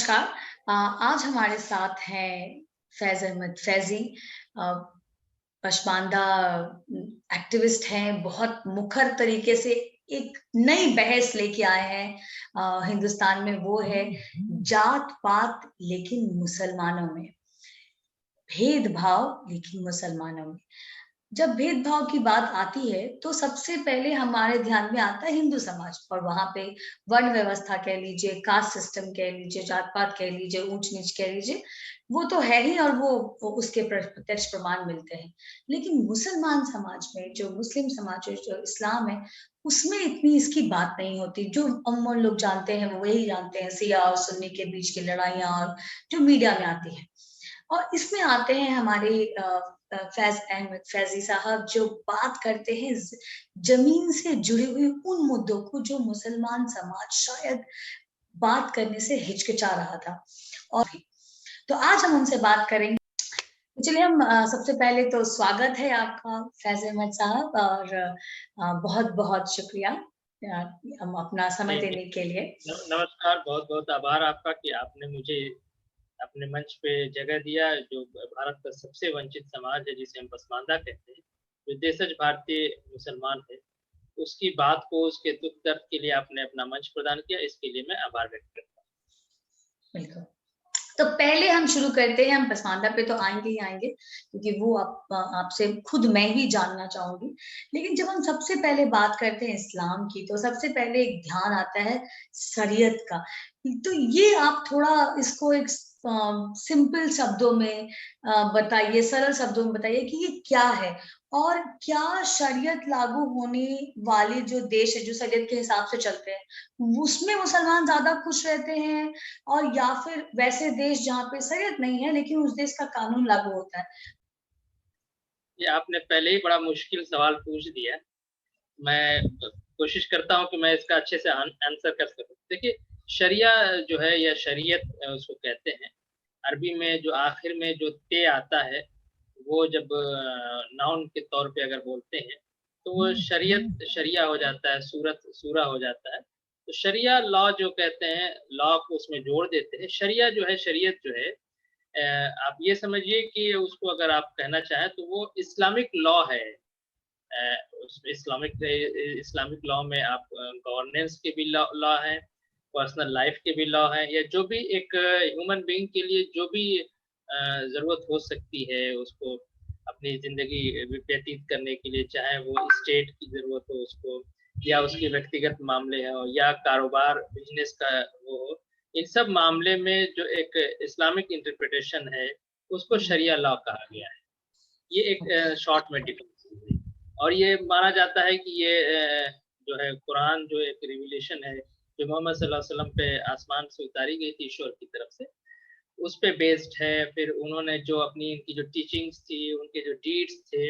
नमस्कार। आज हमारे साथ हैं फैज़ अहमद फैज़ी। अ, पसमानदा एक्टिविस्ट हैं, बहुत मुखर तरीके से एक नई बहस लेके आए हैं हिंदुस्तान में, वो है जात-पात लेकिन मुसलमानों में, भेदभाव लेकिन मुसलमानों में। जब भेदभाव की बात आती है, तो सबसे पहले हमारे ध्यान में आता है हिंदू समाज और वहाँ पे वर्ण व्यवस्था कह लीजिए, कास्ट सिस्टम कह लीजिए, जात-पात कह लीजिए, ऊँच-नीच कह लीजिए, वो तो है ही और वो उसके प्रत्यक्ष प्रमाण मिलते हैं। लेकिन मुसलमान समाज में, जो मुस्लिम समाज है, जो इस्लाम है, उसमें इतनी इसकी बात नहीं होती। जो अमूमन लोग जानते हैं, वो वही जानते हैं, शिया और सुन्नी के बीच की लड़ाइयाँ और जो मीडिया में आती हैं। और इसमें आते हैं हमारे फैज़ अहमद फैज़ी साहब जो बात करते हैं ज़मीन से जुड़ी हुई उन मुद्दों को जो मुसलमान समाज शायद बात करने से हिचकिचा रहा था और भी। तो आज हम उनसे बात करेंगे। तो चलिए हम सबसे पहले तो स्वागत है आपका फैज़ अहमद साहब और बहुत-बहुत शुक्रिया हम अपना समय जी, जी। देने के लिए। नमस्कार, बहुत-बहुत आभार आपका कि आपने मुझे अपने मंच पे जगह दिया, जो भारत का सबसे वंचित समाज है, जिसे हम पसमानदा कहते हैं, जो देशज भारतीय मुसलमान है, उसकी बात को, उसके दुःख-दर्द के लिए आपने अपना मंच प्रदान किया, इसके लिए मैं आभार व्यक्त करता हूँ। बिल्कुल। तो पहले हम शुरू करते हैं, हम पसमानदा पे तो आएँगे ही आएँगे, क्योंकि वो आपसे खुद मैं ही जानना चाहूँगी। लेकिन जब हम सबसे पहले बात करते हैं इस्लाम की, तो सबसे पहले एक ध्यान आता है शरीयत का। तो ये आप थोड़ा इसको एक सिंपल शब्दों में बताइए, सरल शब्दों में बताइए कि ये क्या है? और क्या शरीयत लागू होने वाले जो देश है, जो शरीयत के हिसाब से चलते हैं, उसमें मुसलमान ज़्यादा खुश रहते हैं और या फिर वैसे देश जहाँ पे शरीयत नहीं है, लेकिन उस देश का कानून लागू होता है। ये आपने पहले ही बड़ा मुश्किल सवाल पूछ दिया। मैं कोशिश करता हूँ कि मैं इसका अच्छे से आंसर कर सकूँ। देखिए, शरिया जो है या शरीयत उसको कहते हैं। अरबी में जो आखिर में जो ते आता है, वो जब नाउन के तौर पे अगर बोलते हैं, तो वो शरीयत शरिया हो जाता है, सूरा हो जाता है। तो शरिया लॉ जो कहते हैं, लॉ को उसमें जोड़ देते हैं। शरिया जो है, शरीयत जो है आप ये समझिए कि उसको अगर आप कहना चाहें तो वो इस्लामिक लॉ है। उस इस्लामिक लॉ में आप गवर्नेंस के भी लॉ लॉ हैं, पर्सनल लाइफ के भी लॉ हैं या जो भी एक ह्यूमन बीइंग के लिए जो भी ज़रूरत हो सकती है उसको अपनी ज़िंदगी व्यतीत करने के लिए, चाहे वो स्टेट की ज़रूरत हो उसको या उसके व्यक्तिगत मामले हों या कारोबार, बिज़नेस का वो हो, इन सब मामले में जो एक इस्लामिक इंटरप्रिटेशन है, उसको हुँ, शरिया लॉ कहा गया है। ये एक ओके। शॉर्ट में डिफरेंस है और ये माना जाता है कि ये जो है कुरान जो एक रिविलेशन है, जो मोहम्मद सल्लल्लाहु अलैहि वसल्लम पे आसमान से उतारी गई थी ईश्वर की तरफ से, उस पे बेस्ड है। फिर उन्होंने जो अपनी इनकी जो टीचिंग्स थी, उनके जो डीड्स थे,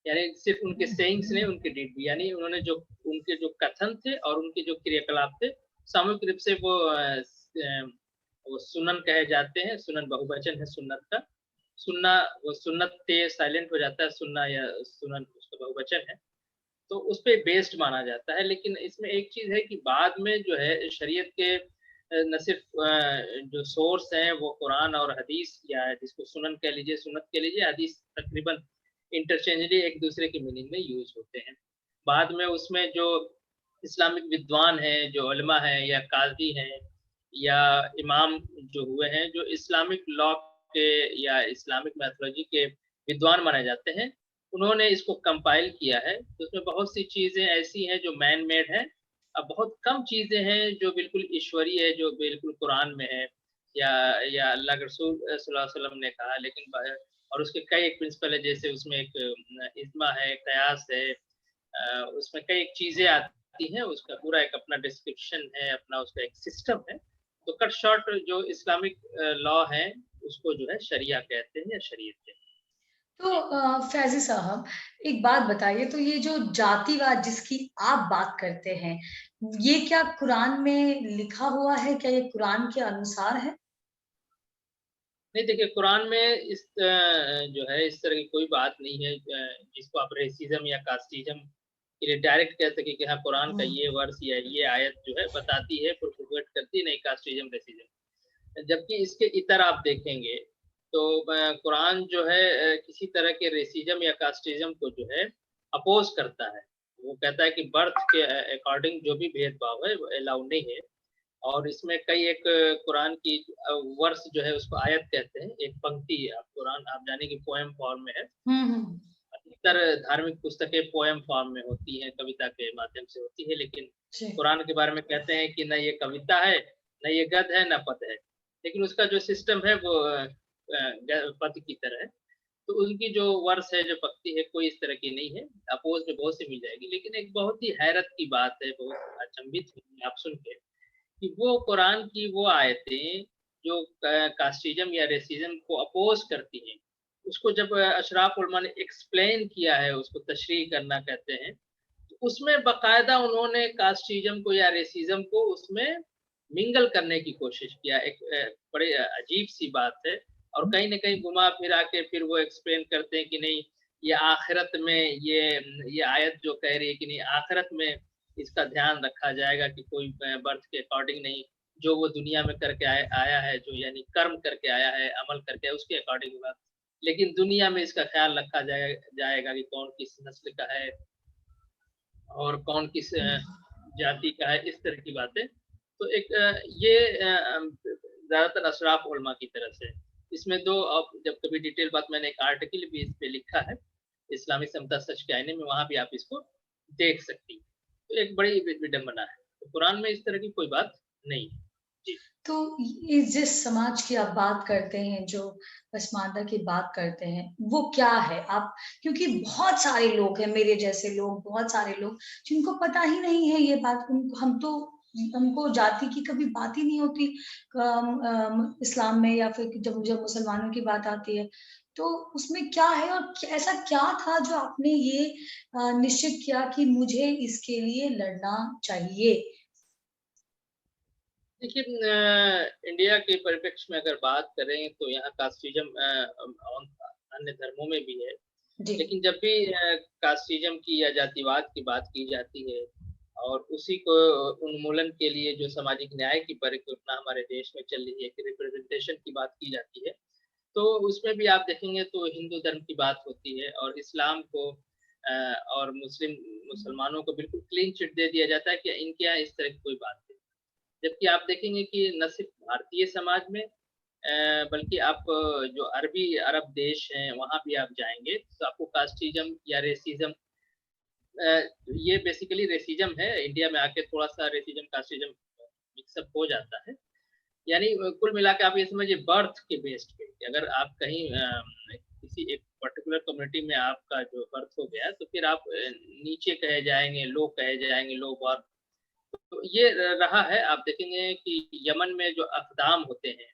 यानी सिर्फ़ उनके सेइंग्स नहीं, उनके डीड भी, यानी उन्होंने जो उनके जो कथन थे और उनके जो क्रियाकलाप थे, सामूहिक रूप से वो सुनन कहे जाते हैं, सुनन बहुवचन है सुन्नत का। सुन्ना वो सुन्नत ते साइलेंट हो जाता है, सुन्ना या सुनन उसका बहुवचन है, तो उस पे बेस्ड माना जाता है। लेकिन इसमें एक चीज़ है कि बाद में जो है शरीयत के न सिर्फ़ जो सोर्स हैं वो कुरान और हदीस या जिसको सुनन कह लीजिए, सुन्नत कह लीजिए, हदीस तकरीबन इंटरचेंजली एक-दूसरे के मीनिंग में यूज़ होते हैं। बाद में उसमें जो इस्लामिक विद्वान हैं, जो उलमा हैं या काज़ी हैं या इमाम जो हुए हैं, जो इस्लामिक लॉ के या इस्लामिक मैथोलॉजी के विद्वान माने जाते हैं, उन्होंने इसको कंपाइल किया है। तो उसमें बहुत सी चीज़ें ऐसी हैं जो मैन मेड हैं। बहुत कम चीज़ें हैं जो बिल्कुल ईश्वरीय है, जो बिल्कुल कुरान में है या अल्लाह के रसूल सल्लल्लाहु अलैहि वसल्लम ने कहा, लेकिन ब और उसके कई एक प्रिंसिपल है, जैसे उसमें एक इज्मा है, कयास है, उसमें कई एक चीज़ें आती हैं, उसका पूरा एक अपना डिस्क्रिप्शन है, अपना उसका एक सिस्टम है। तो कट शॉर्ट जो इस्लामिक लॉ है, उसको जो है शरिया कहते हैं या शरीयत कहते हैं। तो जी। फैज़ी साहब एक बात बताइए तो ये जो जातिवाद जिसकी आप बात करते हैं, ये क्या कुरान में लिखा हुआ है? क्या ये कुरान के अनुसार है? नहीं देखिए, कुरान में जो है इस तरह की कोई बात नहीं है जिसको आप रेसिज़्म या कास्टिज़्म के लिए डायरेक्ट कह सकें कि हाँ, कुरान का हुँ, ये वर्स या ये आयत जो है बताती है, प्रोपोगेट करती है, नहीं कास्टिज़्म, रेसिज़्म। जबकि इसके इतर आप देखेंगे तो कुरान जो है किसी तरह के रेसिज्म या कास्टिज्म को जो है अपोज करता है। वो कहता है कि बर्थ के अकॉर्डिंग जो भी भेदभाव है वो अलाउ नहीं है। और इसमें कई एक कुरान की वर्स जो है उसको आयत कहते हैं, एक पंक्ति आप कुरान आप जाने की पोएम फॉर्म में है। अधिकतर धार्मिक पुस्तकें पोएम फॉर्म में होती हैं, कविता के माध्यम से होती है, लेकिन कुरान के बारे में कहते हैं कि न ये कविता है, न ये गद्य है, न पद है, लेकिन उसका जो सिस्टम है वो पद की तरह है। तो उनकी जो वर्स है, जो पंक्ति है, कोई इस तरह की नहीं है। अपोज में बहुत सी मिल जाएगी, लेकिन एक बहुत ही हैरत की बात है, बहुत अचंभित हुए आप सुन के, कि वो कुरान की वो आयतें जो कास्टिज्म या रेसिज्म को अपोज करती हैं, उसको जब अशराफ उलमा ने एक्सप्लेन किया है, उसको तशरीह करना कहते हैं, तो उसमें बाकायदा उन्होंने कास्टिज्म को या रेसिज्म को उसमें मिंगल करने की कोशिश किया। एक बड़े अजीब सी बात है। और कहीं न कहीं घुमा फिरा के फिर वो एक्सप्लेन करते हैं कि नहीं, ये आखिरत में ये आयत जो कह रही है कि नहीं, आखिरत में इसका ध्यान रखा जाएगा कि कोई बर्थ के अकॉर्डिंग नहीं, जो वो दुनिया में करके आया है, जो यानी कर्म करके आया है, अमल करके आया, उसके अकॉर्डिंग होगा। लेकिन दुनिया में इसका ख्याल रखा जाएगा कि कौन किस नस्ल का है और कौन किस जाति का है, इस तरह की बातें। तो एक ये ज़्यादातर अशराफ उलमा की तरफ से। इसमें दो, अब जब कभी डिटेल बात, मैंने एक आर्टिकल भी इस पे लिखा है, इस्लामी समता सच के आईने में, वहाँ भी आप इसको देख सकती हैं। तो एक बड़ी विडंबना है। तो कुरान में इस तरह की कोई बात नहीं है। जी। तो ये जिस समाज की आप बात करते हैं, जो पसमानदा की बात करते हैं, वो क्या है? आप, क्योंकि बहुत सारे लोग हैं, मेरे जैसे लोग, बहुत सारे लोग जिनको पता ही नहीं है ये बात। हमको जाति की कभी बात ही नहीं होती इस्लाम में, या फिर जब जब मुसलमानों की बात आती है, तो उसमें क्या है और ऐसा क्या था जो आपने ये निश्चित किया कि मुझे इसके लिए लड़ना चाहिए? देखिए, इंडिया के परिप्रेक्ष्य में अगर बात करें तो यहाँ कास्टिज्म अन्य धर्मों में भी है, लेकिन जब भी कास्टिज्म की या जातिवाद की बात की जाती है और उसी को उन्मूलन के लिए जो सामाजिक न्याय की परिकल्पना हमारे देश में चल रही है, कि रिप्रेजेंटेशन की बात की जाती है, तो उसमें भी आप देखेंगे तो हिंदू धर्म की बात होती है और इस्लाम को और मुसलमानों को बिल्कुल क्लीन चिट दे दिया जाता है कि इनके यहाँ इस तरह की कोई बात नहीं। जबकि आप देखेंगे कि न सिर्फ भारतीय समाज में बल्कि आप जो अरब देश हैं, वहाँ भी आप जाएँगे तो आपको कास्टिज्म या रेसिज्म, ये बेसिकली रेसिज्म है। इंडिया में आके थोड़ा-सा रेसिज्म, कास्टिज्म मिक्सअप हो जाता है। यानी कुल मिला के आप ये समझिए, बर्थ के बेस्ड पे, कि अगर आप कहीं किसी एक पर्टिकुलर कम्युनिटी में आपका जो बर्थ हो गया, तो फिर आप नीचे कहे जाएँगे, लो कहे जाएँगे, लो बर्थ। तो ये रहा है। आप देखेंगे कि यमन में जो अक़दाम होते हैं,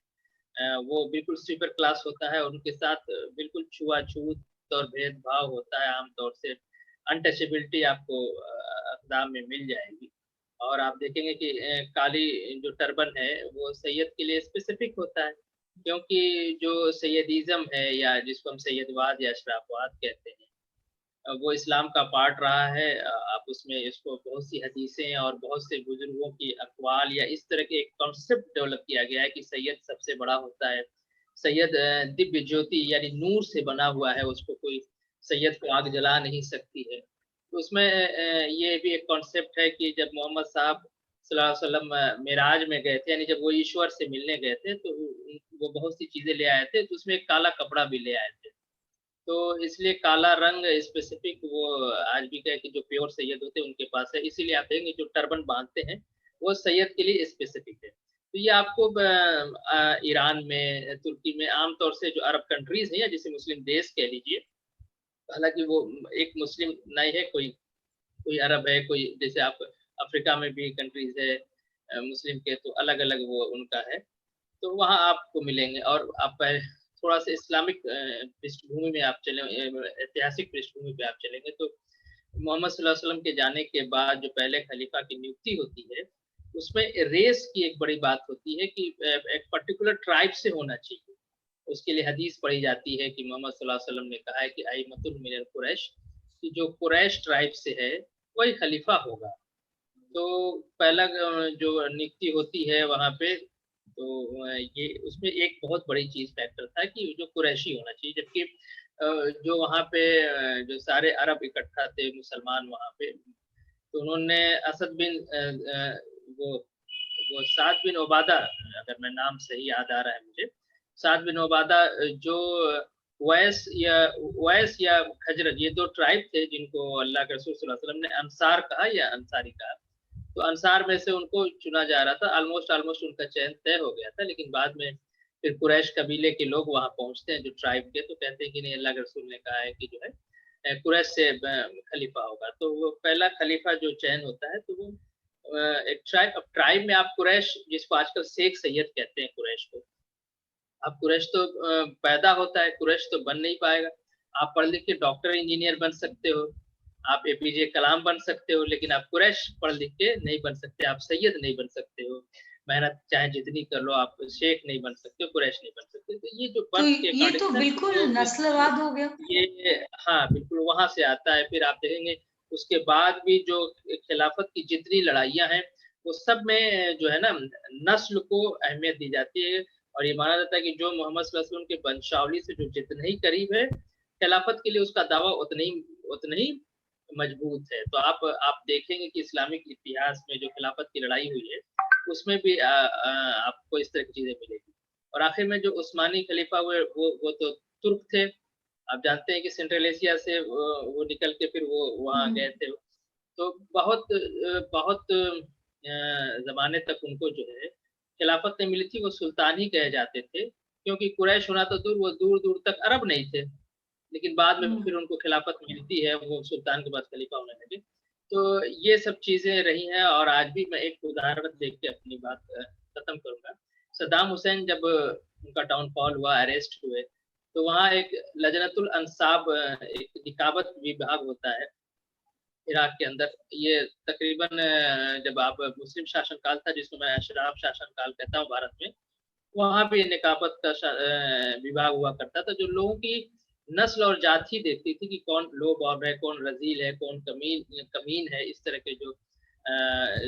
वो बिल्कुल स्वीपर क्लास होता है और उनके साथ बिल्कुल छुआ-छूत और भेदभाव होता है आम तौर से। अनटचेबिलिटी आपको अक़दाम में मिल जाएगी। और आप देखेंगे कि काली जो टर्बन है, वो सैयद के लिए स्पेसिफ़िक होता है, क्योंकि जो सैयदिज़्म है या जिसको हम सैयदवाद या अशराफवाद कहते हैं, वो इस्लाम का पार्ट रहा है। आप उसमें इसको बहुत सी हदीसें और बहुत से बुजुर्गों की अक़वाल या इस तरह के एक कॉन्सेप्ट डेवलप किया गया है कि सैयद सबसे बड़ा होता है। सैयद दिव्य ज्योति यानी नूर से बना हुआ है, उसको कोई सैयद को आग जला नहीं सकती है। तो उसमें ये भी एक कॉन्सेप्ट है कि जब मोहम्मद साहब सल्लल्लाहु अलैहि वसल्लम मेराज में गए थे, यानी जब वो ईश्वर से मिलने गए थे, तो वो बहुत सी चीज़ें ले आए थे, तो उसमें एक काला कपड़ा भी ले आए थे। तो इसलिए काला रंग स्पेसिफिक वो आज भी क्या है कि जो प्योर सैयद होते हैं उनके पास है, इसीलिए आप देखेंगे जो टर्बन बाँधते हैं, वो सैयद के लिए स्पेसिफिक है। तो ये आपको ईरान में, तुर्की में, आम तौर से जो अरब कंट्रीज़ हैं या जिसे मुस्लिम देश कह लीजिए, हालाँकि वो एक मुस्लिम नहीं है, कोई कोई अरब है, कोई जैसे आप अफ्रीका में भी कंट्रीज़ है मुस्लिम के, तो अलग-अलग वो उनका है। तो वहाँ आपको मिलेंगे। और आप थोड़ा-सा इस्लामिक पृष्ठभूमि में आप चले, ऐतिहासिक पृष्ठभूमि पे आप चलेंगे, तो मोहम्मद सल्लल्लाहु अलैहि वसल्लम के जाने के बाद जो पहले खलीफा की नियुक्ति होती है, उसमें रेस की एक बड़ी बात होती है कि एक पर्टिकुलर ट्राइब से होना चाहिए। उसके लिए हदीस पढ़ी जाती है कि मोहम्मद सल्लल्लाहु अलैहि वसल्लम ने कहा है कि अइम्मतुन मिनल कुरैश, कि जो कुरैश ट्राइब से है, वही खलीफा होगा। तो पहला जो नियुक्ति होती है वहाँ पे, तो ये उसमें एक बहुत बड़ी चीज़ फैक्टर था कि जो कुरैशी होना चाहिए, जबकि जो वहाँ पे जो सारे अरब इकट्ठा थे मुसलमान वहाँ पे, तो उन्होंने असद बिन वो साद बिन उबादा, अगर मैं नाम सही याद आ रहा है मुझे, साद बिन उबादा, जो वैस या खजरज, ये 2 ट्राइब थे जिनको अल्लाह के रसूल सल्लल्लाहु अलैहि वसल्लम ने अंसार कहा या अंसारी कहा। तो अंसार में से उनको चुना जा रहा था, ऑलमोस्ट उनका चयन तय हो गया था, लेकिन बाद में फिर कुरैश कबीले के लोग वहाँ पहुँचते हैं जो ट्राइब के, तो कहते हैं कि नहीं, अल्लाह के रसूल ने कहा है कि जो है कुरैश से खलीफा होगा। तो वो पहला खलीफा जो चयन होता है, तो वो एक ट्राइब में आप कुरैश, जिसको आजकल शेख सैयद कहते हैं कुरैश को, अब कुरैश तो पैदा होता है, कुरैश तो बन नहीं पाएगा। आप पढ़ लिख के डॉक्टर इंजीनियर बन सकते हो, आप एपीजे कलाम बन सकते हो, लेकिन आप कुरैश पढ़ लिख के नहीं बन सकते, आप सैयद नहीं बन सकते हो। मेहनत चाहे जितनी कर लो, आप शेख नहीं बन सकते हो, कुरैश नहीं बन सकते। तो ये जो तो बर्थ के ये अकॉर्डिंग तो था, बिल्कुल जो नस्लवाद हो गया। ये हाँ, बिल्कुल वहाँ से आता है। फिर आप देखेंगे उसके बाद भी जो खिलाफत की जितनी लड़ाइयाँ हैं, वो सब में जो है ना, नस्ल को अहमियत दी जाती है, और ये माना जाता है कि जो मोहम्मद सल्लल्लाहु अलैहि वसल्लम के वंशावली से जो जितना ही करीब है, खिलाफत के लिए उसका दावा उतना ही मजबूत है। तो आप देखेंगे कि इस्लामिक इतिहास में जो खिलाफत की लड़ाई हुई है, उसमें भी आपको इस तरह की चीज़ें मिलेगी। और आखिर में जो उस्मानी खलीफा हुए, वो तो तुर्क थे। आप जानते हैं कि सेंट्रल एशिया से वो निकल के फिर वो वहाँ गए थे। तो बहुत ज़माने तक उनको जो है खिलाफत नहीं मिली थी, वो सुल्तान ही कहे जाते थे, क्योंकि कुरैश होना तो दूर, वो दूर-दूर तक अरब नहीं थे। लेकिन बाद में फिर उनको खिलाफत मिलती है, वो सुल्तान के बाद खलीफा होने लगे। तो ये सब चीज़ें रही हैं, और आज भी मैं एक उदाहरण देख के अपनी बात खत्म करूँगा। सद्दाम हुसैन जब उनका डाउनफॉल हुआ, अरेस्ट हुए, तो वहाँ एक लजनतुल अंसाब, एक निकाबत विभाग होता है इराक के अंदर। ये तकरीबन जब आप मुस्लिम शासनकाल था, जिसको मैं अशराफ शासनकाल कहता हूँ भारत में, वहाँ पे निकाबत का विभाग हुआ करता था, जो लोगों की नस्ल और जाति देखती थी कि कौन लो बॉब है, कौन रजील है, कौन कमीन है, इस तरह के जो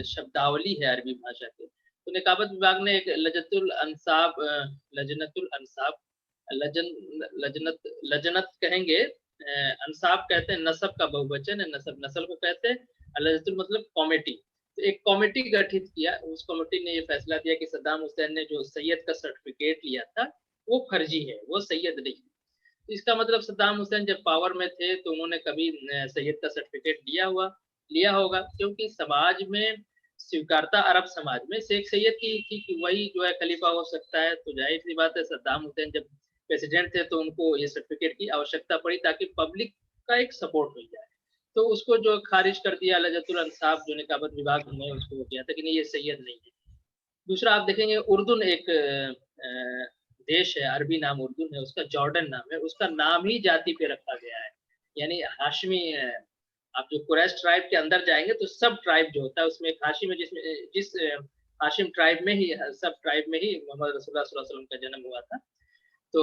शब्दावली है अरबी भाषा के। तो निकाबत विभाग ने एक लजनतुल अंसाब, लजन लजनत लजनत कहेंगे, अंसाब कहते हैं नसब का बहुवचन है, नसब नस्ल को कहते हैं, लजनतुल मतलब कमेटी। तो एक कमेटी गठित किया, उस कमेटी ने ये फैसला दिया कि सद्दाम हुसैन ने जो सैयद का सर्टिफिकेट लिया था, वो फर्जी है, वो सैयद नहीं। तो इसका मतलब सद्दाम हुसैन जब पावर में थे, तो उन्होंने कभी सैयद का सर्टिफिकेट लिया होगा, क्योंकि समाज में स्वीकारता अरब समाज में शेख सैयद की थी कि वही जो है खलीफा हो सकता है। तो जाहिर सी बात है, सद्दाम हुसैन जब प्रेसिडेंट थे, तो उनको ये सर्टिफिकेट की आवश्यकता पड़ी ताकि पब्लिक का एक सपोर्ट मिल जाए। तो उसको जो खारिज कर दिया लजनतुल अंसाब, जो निकाबत विभाग ने उसको किया था कि नहीं, ये सैयद नहीं है। दूसरा आप देखेंगे, उर्दून एक देश है, अरबी नाम उर्दून है, उसका जॉर्डन नाम है, उसका नाम ही जाति पे रखा गया है। यानी हाशमी, आप जो कुरैश ट्राइब के अंदर जाएंगे, तो सब ट्राइब जो होता है उसमें एक हाशिम है, जिस हाशिम ट्राइब में ही, सब ट्राइब में ही मोहम्मद रसूलुल्लाह सल्लल्लाहु अलैहि वसल्लम का जन्म हुआ था। तो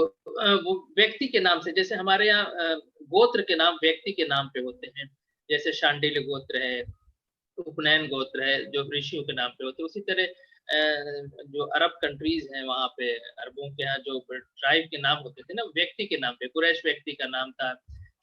वो व्यक्ति के नाम से, जैसे हमारे यहाँ गोत्र के नाम व्यक्ति के नाम पे होते हैं, जैसे शांडिल्य गोत्र है, उपनयन गोत्र है, जो ऋषियों के नाम पे होते हैं, उसी तरह जो अरब कंट्रीज हैं, वहाँ पे अरबों के यहाँ जो ट्राइब के नाम होते थे ना, व्यक्ति के नाम पे, कुरैश व्यक्ति का नाम था,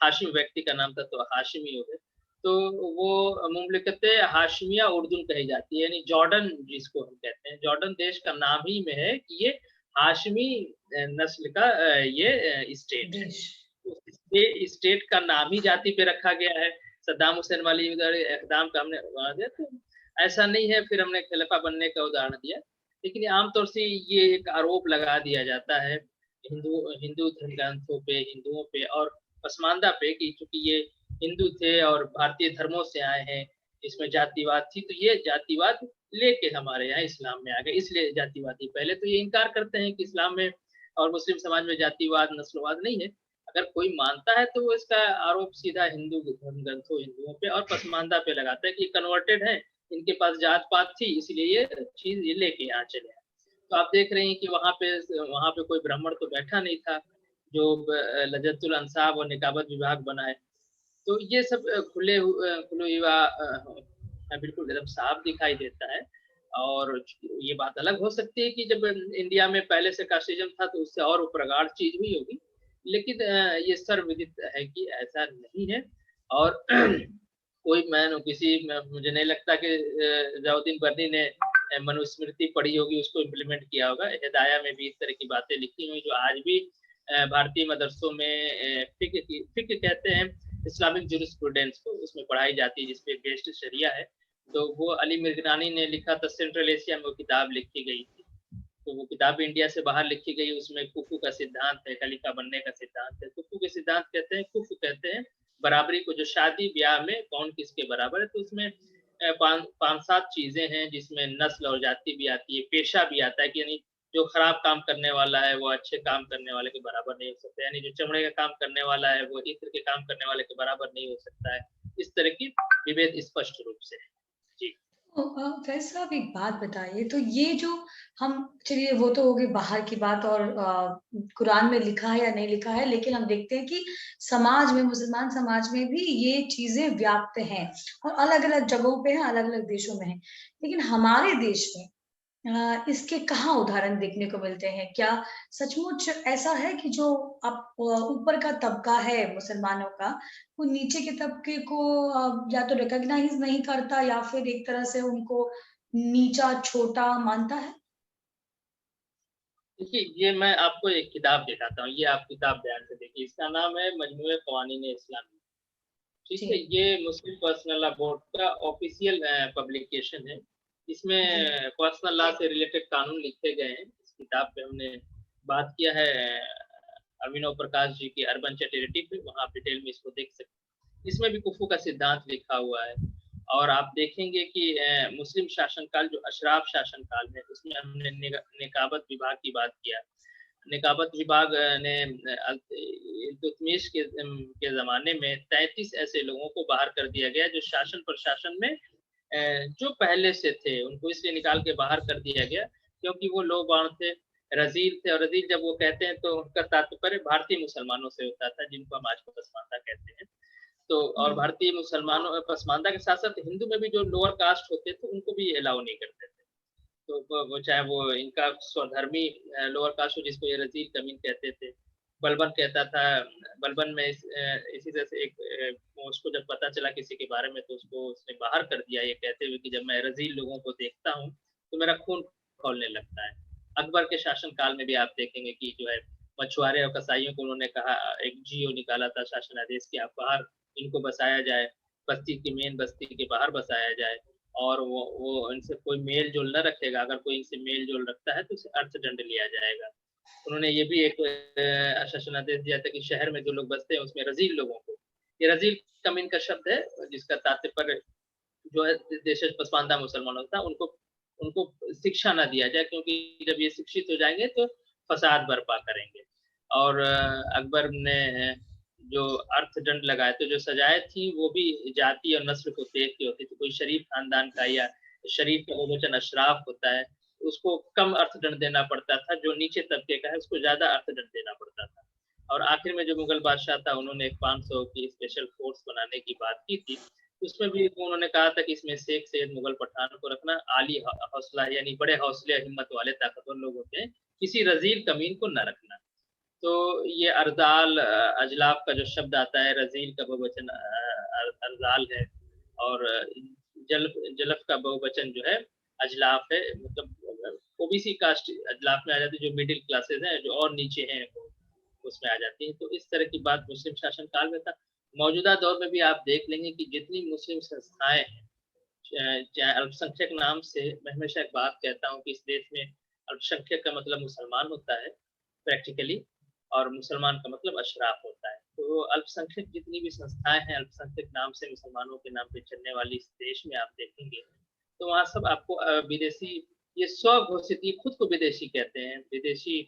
हाशिम व्यक्ति का नाम था, तो हाशिमी हो गए। तो वो मुमलिकत हाशमिया उर्दून कही जाती है, यानी जॉर्डन जिसको हम कहते हैं, जॉर्डन देश का नाम ही में है कि ये हाशमी नस्ल का ये स्टेट है। इस स्टेट का नाम ही जाति पे रखा गया है। सद्दाम हुसैन वाली इकदाम का हमने वहाँ दिया, तो ऐसा नहीं है फिर हमने खलीफा बनने का उदाहरण दिया। लेकिन आमतौर से ये एक आरोप लगा दिया जाता है हिंदू धर्म ग्रंथों पे, हिंदुओं पे और पसमानदा पे, कि चूंकि ये हिंदू थे और भारतीय धर्मों से आए हैं, इसमें जातिवाद थी, तो ये जातिवाद लेके हमारे यहाँ इस्लाम में आ गए, इसलिए जातिवादी। पहले तो ये इनकार करते हैं कि इस्लाम में और मुस्लिम समाज में जातिवाद, नस्लवाद नहीं है। अगर कोई मानता है, तो वो इसका आरोप सीधा हिंदू धर्म ग्रंथों, हिंदुओं पे और पसमानदा पे लगाता है कि कन्वर्टेड है, इनके पास जात पात थी, इसलिए ये चीज ये लेके यहाँ चले आए। तो आप देख रहे हैं कि वहां पे कोई ब्राह्मण तो बैठा नहीं था जो लजतुल अंसाब और निकाबत विभाग बनाए। तो ये सब खुले हुआ बिल्कुल एकदम साफ दिखाई देता है। और ये बात अलग हो सकती है कि जब इंडिया में पहले से कास्टिज्म था तो उससे और प्रगाढ़ चीज हुई होगी, लेकिन ये सर्वविदित है कि ऐसा नहीं है। और कोई मुझे नहीं लगता कि जलाउद्दीन बर्नी ने मनुस्मृति पढ़ी होगी, उसको इम्प्लीमेंट किया होगा। हिदाया में भी इस तरह की बातें लिखी हुई जो आज भी भारतीय मदरसों में फिक्र कहते हैं, इस्लामिक जुरिस्प्रूडेंस को उसमें पढ़ाई जाती है, जिसपे बेस्ड शरिया है। तो वो अली मिर्गनानी ने लिखा था, सेंट्रल एशिया में वो किताब लिखी गई थी। तो वो किताब इंडिया से बाहर लिखी गई, उसमें कुफू का सिद्धांत है, खलीफा बनने का सिद्धांत है। कुफू के सिद्धांत कहते हैं, कुफू कहते हैं बराबरी को, जो शादी ब्याह में कौन किसके बराबर है। तो उसमें पांच सात चीजें हैं, जिसमें नस्ल और जाति भी आती है, पेशा भी आता है कि यानी जो खराब काम करने वाला है वो अच्छे काम करने वाले के बराबर नहीं हो सकता, यानी जो चमड़े का काम करने वाला है वो इत्र के काम करने वाले के बराबर नहीं हो सकता है। इस तरह की विभेद स्पष्ट रूप से है। जी। वैसे आप एक बात बताइए, तो ये जो हम, चलिए वो तो हो गई बाहर की बात, और कुरान में लिखा है या नहीं लिखा है, लेकिन हम देखते हैं कि समाज में, मुसलमान समाज में भी ये चीजें व्याप्त हैं और अलग-अलग जगहों पे हैं, अलग-अलग देशों में हैं। लेकिन हमारे देश में इसके कहाँ उदाहरण देखने को मिलते हैं? क्या सचमुच ऐसा है कि जो ऊपर का तबका है मुसलमानों का, वो नीचे के तबके को या तो रिकॉग्नाइज़ नहीं करता या फिर एक तरह से उनको नीचा, छोटा मानता है? देखिए, ये मैं आपको एक किताब दिखाता हूँ, ये आप किताब ध्यान से देखिए, इसका नाम है मजमूए क़वानीन इस्लामी। ठीक है, जी, ये मुस्लिम पर्सनल लॉ बोर्ड का ऑफिशियल पब्लिकेशन है। जी। इसमें पर्सनल लॉ से रिलेटेड कानून लिखे गए हैं। इस किताब पे हमने बात किया है अभिनव प्रकाश जी की अर्बन चैरिटी पे, वहाँ आप डिटेल में इसको देख सकते हैं। इसमें भी कुफू का सिद्धांत लिखा हुआ है। और आप देखेंगे कि मुस्लिम शासनकाल जो अशराफ शासनकाल है, उसमें हमने निकाबत विभाग की बात किया। निकाबत विभाग ने इल्तुतमिश के ज़माने में 33 ऐसे लोगों को बाहर कर दिया गया जो शासन प्रशासन में जो पहले से थे, उनको इसलिए निकाल के बाहर कर दिया गया क्योंकि वो लोबान थे, रज़ील थे। और रज़ील जब वो कहते हैं तो उनका तात्पर्य भारतीय मुसलमानों से होता था, जिनको हम आज पसमानदा कहते हैं। तो और हुँ। भारतीय मुसलमानों पसमानदा के साथ-साथ हिंदू में भी जो लोअर कास्ट होते थे, उनको भी अलाउ नहीं करते थे। तो वो चाहे वो इनका स्वधर्मी लोअर कास्ट हो, जिसको ये रज़ील कमीन कहते थे। बलबन कहता था, बलबन में इसी तरह से उसको जब पता चला किसी के बारे में तो उसको उसने बाहर कर दिया, ये कहते हुए कि जब मैं रज़ील लोगों को देखता हूँ, तो मेरा खून खौलने लगता है। अकबर के शासनकाल में भी आप देखेंगे कि जो है मछुआरे और कसाईयों को उन्होंने कहा, एक जीओ निकाला था शासन आदेश कि आप बाहर इनको बसाया जाए, बस्ती की मेन बस्ती के बाहर बसाया जाए। और वो इनसे कोई मेल-जोल न रखेगा, अगर कोई इनसे मेल-जोल रखता है तो उसे अर्थदंड लिया जाएगा। उन्होंने ये भी एक शासनादेश दिया था कि शहर में जो लोग बसते हैं उसमें रज़ील लोगों को, ये रज़ील कमीन का शब्द है, जिसका तात्पर्य जो है देशज पसमानदा मुसलमानों था, उनको उनको शिक्षा ना दिया जाए, क्योंकि जब ये शिक्षित हो जाएँगे तो फ़साद बर्पा करेंगे। और अकबर ने जो अर्थदंड लगाए, तो जो सजाएँ थी वो भी जाति और नस्ल को देख के होती थी। कोई शरीफ खानदान का या शरीफ का बहुवचन अशराफ होता है, उसको कम अर्थदंड देना पड़ता था, जो नीचे तबके का है उसको ज़्यादा अर्थदंड देना पड़ता था। और आखिर में जो मुगल बादशाह था, उन्होंने एक 500 की स्पेशल फोर्स बनाने की बात की थी। उसमें भी उन्होंने कहा था कि इसमें शेख सैयद मुगल पठान को रखना, आली हौसला यानी बड़े हौसले हिम्मत वाले ताकतवर लोग होते हैं, किसी रज़ील कमीन को न रखना। तो ये अर्दाल अजलाफ का जो शब्द आता है, रज़ील का बहुवचन अर्दाल है। और जलफ जलफ का बहुवचन जो है अजलाफ है। मतलब ओबीसी कास्ट अजलाफ में आ जाती है, जो मिडिल क्लासेस हैं, जो और नीचे हैं वो उसमें आ जाती है। तो इस तरह की बात मुस्लिम शासन काल में था। मौजूदा दौर में भी आप देख लेंगे कि जितनी मुस्लिम संस्थाएँ हैं, चाहे अल्पसंख्यक नाम से, मैं हमेशा एक बात कहता हूँ कि इस देश में अल्पसंख्यक का मतलब मुसलमान होता है प्रैक्टिकली, और मुसलमान का मतलब अशराफ होता है। तो अल्पसंख्यक जितनी भी संस्थाएँ हैं, अल्पसंख्यक नाम से मुसलमानों के नाम पे चलने वाली इस देश में आप देखेंगे, तो वहाँ सब आपको विदेशी, ये स्वघोषित, ये खुद को विदेशी कहते हैं, विदेशी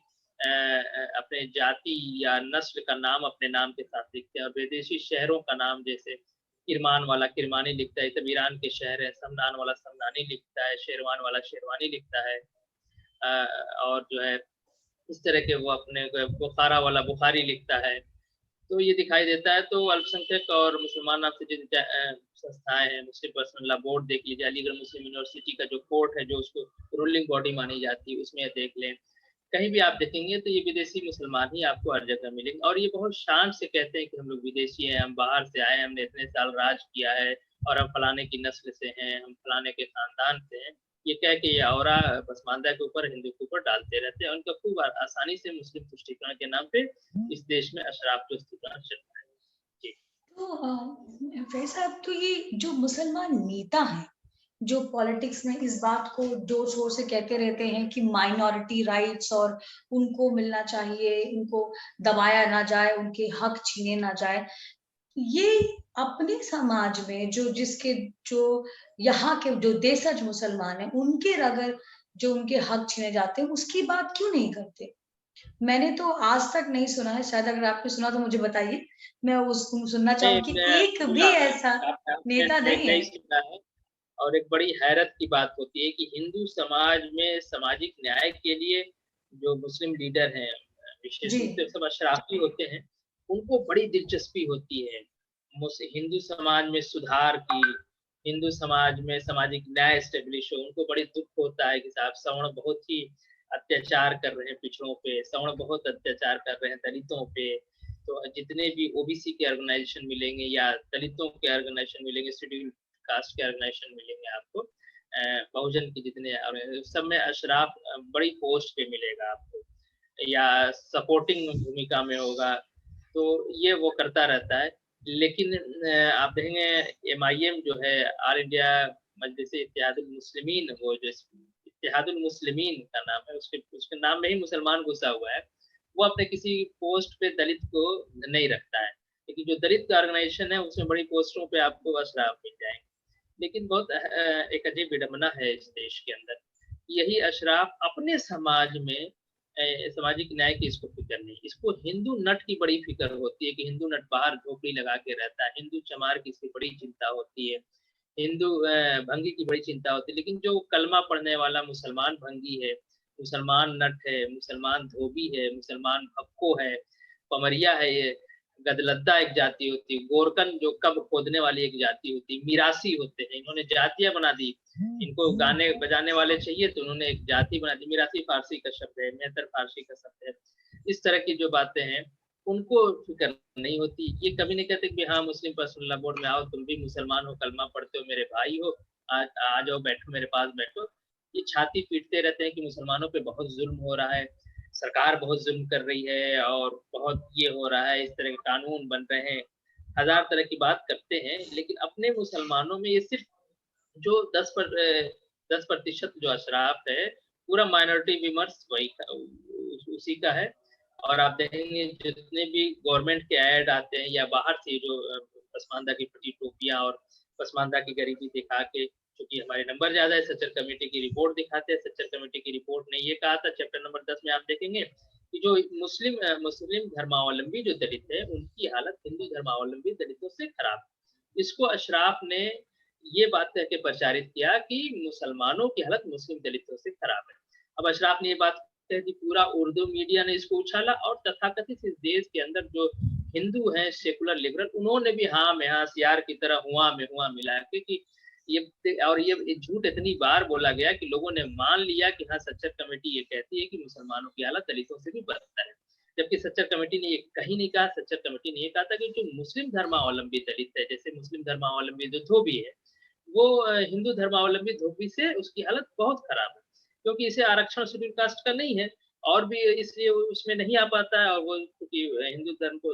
अपने जाति या नस्ल का नाम अपने नाम के साथ लिखते हैं। और विदेशी शहरों का नाम, जैसे किरमान वाला किरमानी लिखता है, तब ईरान के शहर है। समनान वाला समनानी लिखता है, शेरवान वाला शेरवानी लिखता है। और जो है इस तरह के वो अपने बुखारा वाला बुखारी लिखता है। तो ये दिखाई देता है। तो अल्पसंख्यक और मुसलमान नाम से जिन संस्थाएं हैं, मुस्लिम पर्सनल लॉ बोर्ड देख लीजिए, अलीगढ़ मुस्लिम यूनिवर्सिटी का जो कोर्ट है, जो उसको रूलिंग बॉडी मानी जाती है, उसमें देख लें, कहीं भी आप देखेंगे तो ये विदेशी मुसलमान ही आपको हर जगह मिलेंगे। और ये बहुत शान से कहते हैं कि हम लोग विदेशी हैं, हम बाहर से आए, हमने इतने साल राज किया है और हम फलाने की नस्ल से हैं, हम फलाने के खानदान से हैं। ये कह के ये औरा पसमानदा के ऊपर, हिंदू के ऊपर डालते रहते हैं। उनका खूब आसानी से मुस्लिम तुष्टीकरण के नाम पे इस देश में अशराफ तुष्टीकरण चल रहा है। जी। तो फैज साहब, तो ये जो मुसलमान नेता हैं, जो पॉलिटिक्स में इस बात को जोर शोर से कहते रहते हैं कि माइनॉरिटी राइट्स और उनको मिलना चाहिए, उनको दबाया ना जाए, उनके हक छीने ना जाए, ये अपने समाज में जो यहाँ के जो देशज मुसलमान हैं, उनके अगर जो उनके हक छीने जाते हैं, उसकी बात क्यों नहीं करते? मैंने तो आज तक नहीं सुना है, शायद अगर आपने सुना तो मुझे बताइए। मैं सुनना नहीं, चाहूँगी कि मैं एक भी सुना है, ऐसा आपने नेता नहीं नहीं है। सुना है। और एक बड़ी हैरत की बात होती है कि हिंदू समाज में सामाजिक न्याय के लिए जो मुस्लिम लीडर हैं, विशेष जी, रूप से सब अशराफी होते हैं, उनको बड़ी दिलचस्पी होती है हिंदू समाज में सुधार की, हिंदू समाज में सामाजिक न्याय स्टेब्लिश हो। उनको बड़ी दुख होता है कि साहब सवर्ण बहुत ही अत्याचार कर रहे हैं पिछड़ों पे, सवर्ण बहुत अत्याचार कर रहे हैं दलितों पे। तो जितने भी ओबीसी के ऑर्गेनाइजेशन मिलेंगे या दलितों के ऑर्गेनाइजेशन मिलेंगे, शेड्यूल कास्ट के ऑर्गेनाइजेशन मिलेंगे आपको, बहुजन के जितने सब में अशराफ बड़ी पोस्ट पे मिलेगा आपको, या सपोर्टिंग भूमिका में होगा। तो ये वो करता रहता है। लेकिन आप देखेंगे एमआईएम जो है, ऑल इंडिया मजलिस इत्तेहादुल मुस्लिमीन, वो जो इत्तेहादुल मुस्लिमीन का नाम है, उसके उसके नाम में ही मुसलमान घुसा हुआ है। वो अपने किसी पोस्ट पे दलित को नहीं रखता है, लेकिन जो दलित का ऑर्गेनाइजेशन है उसमें बड़ी पोस्टों पे आपको अशराफ मिल जाएंगे। लेकिन बहुत एक अजीब विडंबना है इस देश के अंदर, यही अशराफ अपने समाज में सामाजिक न्याय की इसको फिक्र नहीं, इसको हिंदू नट की बड़ी फिक्र होती है कि हिंदू नट बाहर झोपड़ी लगा के रहता है, हिंदू चमार की इसकी बड़ी चिंता होती है, हिंदू भंगी की बड़ी चिंता होती है। लेकिन जो कलमा पढ़ने वाला मुसलमान भंगी है, मुसलमान नट है, मुसलमान धोबी है, मुसलमान भक्को है, पमरिया है, ये गदलद्दा एक जाति होती है, गोरकन जो कब खोदने वाली एक जाति होती है, मिरासी होते हैं, इन्होंने जातियां बना दी। इनको गाने बजाने वाले चाहिए तो उन्होंने एक जाति बना दी। मिरासी फारसी का शब्द है, मेहतर फारसी का शब्द है। इस तरह की जो बातें हैं उनको फिक्र नहीं होती। ये कभी नहीं कहते कि हाँ मुस्लिम पर्सनल लॉ बोर्ड में आओ, तुम भी मुसलमान हो, कलमा पढ़ते हो, मेरे भाई हो, आ जाओ, बैठो मेरे पास बैठो। ये छाती पीटते रहते हैं कि मुसलमानों पे बहुत जुल्म हो रहा है, सरकार बहुत जुल्म कर रही है और बहुत ये हो रहा है, इस तरह के कानून बन रहे हैं, हजार तरह की बात करते हैं। लेकिन अपने मुसलमानों में ये सिर्फ जो 10% जो अशराफ है, पूरा माइनॉरिटी विमर्श वही उसी का है। और आप देखेंगे जितने भी गवर्नमेंट के ऐड आते हैं या बाहर से जो पसमानदा की फटी टोपियां और पसमानदा की गरीबी दिखा के, क्योंकि हमारे नंबर ज्यादा है, सच्चर कमेटी की रिपोर्ट दिखाते हैं। सच्चर कमेटी की रिपोर्ट ने ये कहा था, चैप्टर नंबर 10 में आप देखेंगे कि जो मुस्लिम धर्मावलंबी जो दलित है, उनकी हालत हिंदू धर्मावलंबी दलितों से खराब। इसको अशराफ ने ये बात कह के प्रचारित किया कि मुसलमानों की हालत मुस्लिम दलितों से खराब है। अब अशराफ ने ये बात कह दी, पूरा उर्दू मीडिया ने इसको उछाला, और तथाकथित इस देश के अंदर जो हिंदू हैं सेकुलर लिबरल, उन्होंने भी हाँ में हाँ सियार की तरह हुआ में हुआ मिला के कि ये झूठ इतनी बार बोला गया कि लोगों ने मान लिया कि हाँ सच्चर कमेटी ये कहती है कि मुसलमानों की हालत दलितों से भी बदतर है। जबकि सच्चर कमेटी ने ये कहीं नहीं कहा। सच्चर कमेटी ने ये कहा था कि जो मुस्लिम धर्मावलंबी दलित है, जैसे मुस्लिम धर्मावलंबी जो धोबी है, वो हिंदू धर्मावलंबी धोबी से उसकी हालत बहुत खराब है, क्योंकि इसे आरक्षण शेड्यूल कास्ट का नहीं है और भी इसलिए उसमें नहीं आ पाता है, और वो क्योंकि हिंदू धर्म को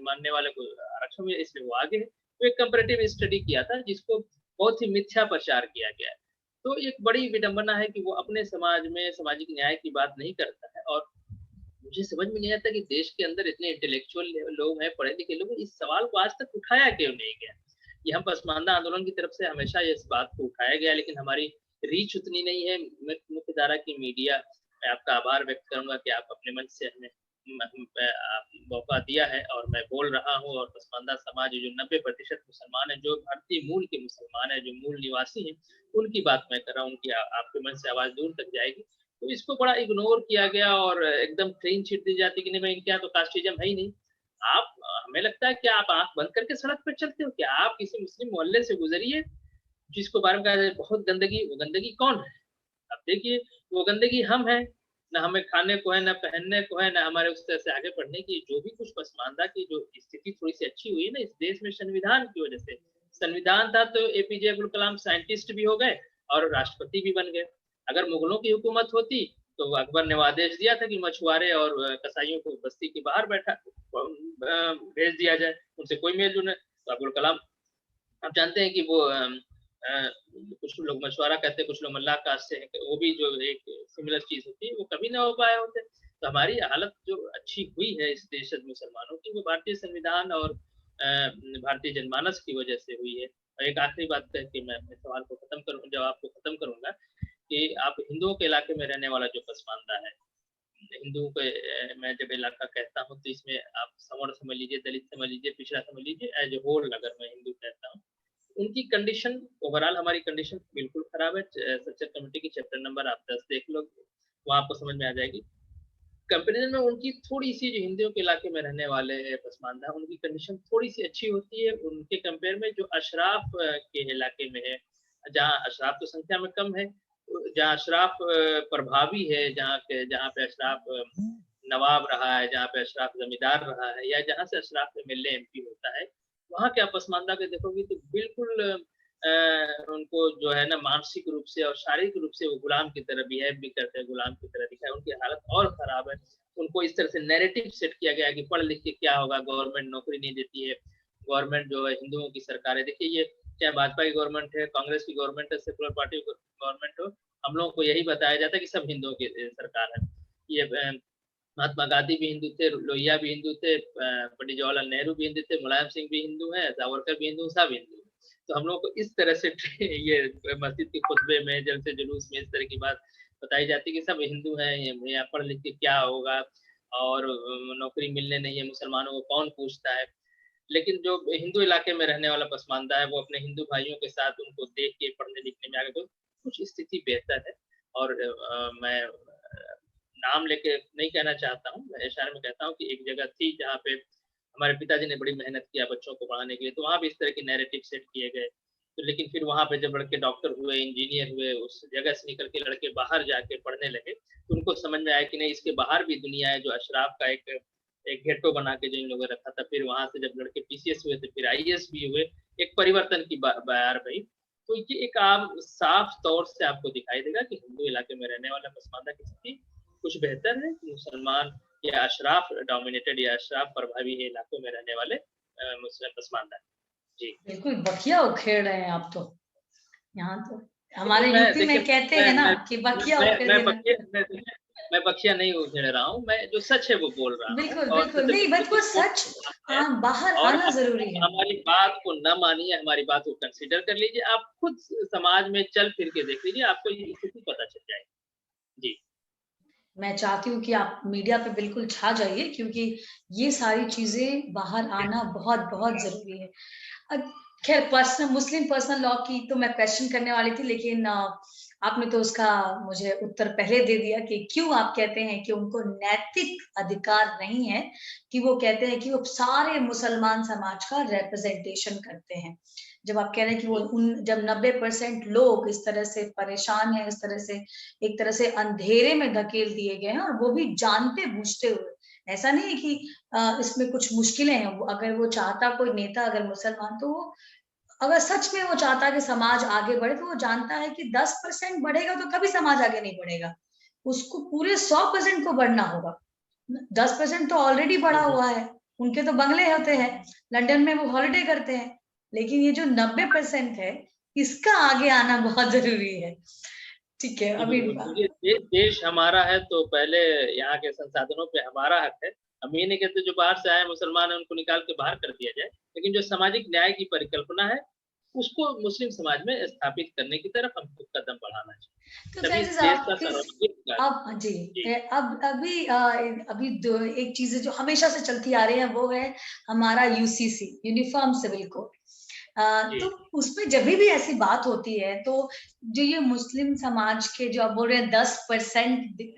मानने वाले को आरक्षण में, इसलिए वो आगे है। तो एक कंपेरेटिव स्टडी किया था जिसको बहुत ही मिथ्या प्रचार किया गया है। तो एक बड़ी विडंबना है कि वो अपने समाज में सामाजिक न्याय की बात नहीं करता है। और मुझे समझ में नहीं आता कि देश के अंदर इतने इंटेलेक्चुअल लोग हैं, पढ़े लिखे लोग, इस सवाल को आज तक उठाया क्यों नहीं गया। ये हम पसमानदा आंदोलन की तरफ से हमेशा इस बात को उठाया गया, लेकिन हमारी रीच उतनी नहीं है। मुख्य धारा की मीडिया, मैं आपका आभार व्यक्त करूंगा कि आप अपने मंच से हमें मौका दिया है और मैं बोल रहा हूँ। और पसमानदा समाज जो 90% मुसलमान है, जो भारतीय मूल के मुसलमान है, जो मूल निवासी हैं, उनकी बात मैं कर रहा हूँ। उनकी आपके मंच से आवाज दूर तक जाएगी। तो इसको बड़ा इग्नोर किया गया और एकदम क्लीन चिट दी जाती कि नहीं भाई इनके यहाँ तो कास्टिज्म है ही नहीं। आप हमें लगता है कि आप आँख बंद करके सड़क पे चलते हो क्या? आप किसी मुस्लिम मोहल्ले से गुज़रिए, जिसको बारे में कहा जाए बहुत गंदगी, वो गंदगी कौन है? अब देखिए, वो गंदगी हम हैं, ना हमें खाने को है, ना पहनने को है, ना हमारे उस तरह से आगे बढ़ने की जो भी कुछ पसमानदा की जो स्थिति थोड़ी-सी अच्छी हुई है ना इस देश में संविधान की वजह से। संविधान था तो एपीजे अब्दुल कलाम साइंटिस्ट भी हो गए और राष्ट्रपति भी बन गए। अगर मुगलों की हुकूमत होती, तो अकबर ने वो आदेश दिया था कि मछुआरे और कसाईयों को बस्ती के बाहर भेज दिया जाए, उनसे कोई मेल-जोल नहीं। तो अब्दुल कलाम आप जानते हैं कि वो कुछ लोग मछुआरा कहते हैं, कुछ लोग मल्लाह कास्ट से हैं, वो भी जो एक सिमिलर चीज़ होती है, वो कभी ना हो पाए होते। तो हमारी हालत जो अच्छी हुई है इस देश मुसलमानों की, वो भारतीय संविधान और भारतीय जनमानस की वजह से हुई है। और एक आखिरी बात कह के मैं अपने सवाल को जवाब को खत्म करूँगा कि आप हिंदुओं के इलाके में रहने वाला जो पसमानदा है, हिंदुओं के मैं जब इलाका कहता हूँ, तो इसमें आप सवर्ण समझ लीजिए, दलित समझ लीजिए, पिछड़ा समझ लीजिए, एज़ अ होल अगर मैं हिंदू कहता हूँ, उनकी कंडीशन ओवरऑल हमारी कंडीशन बिल्कुल खराब है। स्ट्रक्चर कमेटी की चैप्टर नंबर आप 10 देख लो, वहाँ आपको समझ में आ जाएगी। कंपैरिज़न में उनकी थोड़ी-सी जो हिंदुओं के इलाके में रहने वाले पसमानदा, उनकी कंडीशन थोड़ी-सी अच्छी होती है, उनके कंपेयर में जो अशराफ के इलाके में है, जहाँ अशराफ तो संख्या में कम है, जहाँ अशराफ प्रभावी है, जहाँ पे अशराफ नवाब रहा है, जहाँ पे अशराफ ज़मींदार रहा है या जहाँ से अशराफ एमएलए, एमपी होता है, वहाँ के आप पसमानदा के देखोगे तो बिल्कुल उनको जो है ना मानसिक रूप से और शारीरिक रूप से वो गुलाम की तरह बिहेव भी करते हैं, गुलाम की तरह दिखाई उनकी हालत और खराब है। उनको इस तरह से नैरेटिव सेट किया गया है कि पढ़ लिख के क्या होगा, गवर्नमेंट नौकरी नहीं देती है, गवर्नमेंट जो है हिंदुओं की सरकार है। देखिए ये चाहे भाजपा की गवर्नमेंट है, कांग्रेस की गवर्नमेंट है, सेकुलर पार्टी गवर्नमेंट हो, हम लोगों को यही बताया जाता है कि सब हिंदुओं की सरकार है। ये महात्मा गांधी भी हिंदू थे, लोहिया भी हिंदू थे, पंडित जवाहरलाल नेहरू भी हिंदू थे, मुलायम सिंह भी हिंदू हैं, सावरकर भी हिंदू, सब हिंदू हैं। तो हम लोगों को इस तरह से ये मस्जिद के खुतबे में, जलसे जुलूस में इस तरह की बात बताई जाती है कि सब हिंदू हैं, यहाँ पढ़ लिख के क्या होगा और नौकरी मिलने नहीं है, मुसलमानों को कौन पूछता है। लेकिन जो हिंदू इलाके में रहने वाला पसमानदा है, वो अपने हिंदू भाइयों के साथ उनको देख के पढ़ने लिखने में आगे तो कुछ स्थिति बेहतर है और मैं नाम लेके नहीं कहना चाहता हूँ, मैं इशारे में कहता हूँ कि एक जगह थी जहाँ पे हमारे पिताजी ने बड़ी मेहनत किया बच्चों को पढ़ाने के लिए, तो वहाँ भी इस तरह के नैरेटिव सेट किए गए। तो लेकिन फिर वहाँ पे जब लड़के डॉक्टर हुए, इंजीनियर हुए, उस जगह से निकल के लड़के बाहर जाके पढ़ने लगे, तो उनको समझ में आया कि नहीं इसके बाहर भी दुनिया है जो अशराफ का एक एक घेट्टो बना के जो इन लोगों ने रखा था। फिर वहाँ से जब लड़के पीसीएस हुए थे, फिर आईएएस भी हुए, एक परिवर्तन की बयार भई। तो ये एक आम साफ तौर से आपको दिखाई देगा कि हिंदू इलाके में रहने वाला पसमानदा की स्थिति कुछ बेहतर है, मुसलमान या अशराफ डोमिनेटेड या अशराफ प्रभावी इलाकों में रहने वाले मुस्लिम पसमानदा। जी। बिल्कुल बखिया उखेड़ रहे हैं आप तो। यहाँ तो हमारे मैं यूपी देखिए में कहते हैं ना कि बखिया उखेड़ देना। मैं बखिया नहीं उधेड़ रहा हूँ, मैं जो सच है वो बोल रहा हूँ बिल्कुल, और बिल्कुल। सच नहीं बट वो सच है बाहर और आना आप ज़रूरी है। हमारी बात को न मानिए, हमारी बात को कंसीडर कर लीजिए, आप खुद समाज में चल फिर के देख लीजिए, आपको ये स्थिति पता चल जाएगी। जी। मैं चाहती हूँ कि आप मीडिया पे बिल्कुल छा जाइए क्योंकि ये सारी चीज़ें बाहर आना बहुत-बहुत ज़रूरी है। अ, ख़ैर मुस्लिम पर्सनल लॉ की तो मैं क्वेश्चन करने वाली थी लेकिन आपने तो उसका मुझे उत्तर पहले दे दिया कि क्यों आप कहते हैं कि उनको नैतिक अधिकार नहीं है, कि वो कहते हैं कि वो सारे मुसलमान समाज का रिप्रेजेंटेशन करते हैं। जब आप कह रहे हैं कि वो जब 90% लोग इस तरह से परेशान हैं, इस तरह से एक तरह से अंधेरे में धकेल दिए गए हैं और वो भी जानते-बूझते हुए। ऐसा नहीं है कि इसमें कुछ मुश्किलें हैं, अगर वो चाहता कोई नेता अगर मुसलमान तो वो अगर सच में वो चाहता है कि समाज आगे बढ़े तो वो जानता है कि 10% बढ़ेगा तो कभी समाज आगे नहीं बढ़ेगा। उसको पूरे 100% को बढ़ना होगा। 10% तो ऑलरेडी बढ़ा हुआ है, उनके तो बंगले होते हैं, लंदन में वो हॉलिडे करते हैं, लेकिन ये जो 90% है, इसका आगे आना बहुत ज़रूरी है। ठीक है, जी, अभी बिल्कुल। देखिए देश हमारा है तो पहले यहाँ के संसाधनों पे हमारा हक है। हम ये नहीं कहते जो बाहर से आए मुसलमान हैं उनको निकाल के बाहर कर दिया जाए। लेकिन जो सामाजिक न्याय की परिकल्पना है, उसको मुस्लिम समाज में स्थापित करने की तरफ हमको कदम बढ़ाना तो चाहिए। तभी इस फ्रांसिस देश आप का इस सर्वांगीण विकास अब जी, जी। अब अभी दो एक चीज़ है जो हमेशा से चलती आ रही है वो है हमारा यूसीसी यूनिफॉर्म सिविल कोड। जी, तो उसपे जब भी ऐसी बात होती है तो जो ये मुस्लिम समाज के जो आप बोल रहे हैं 10%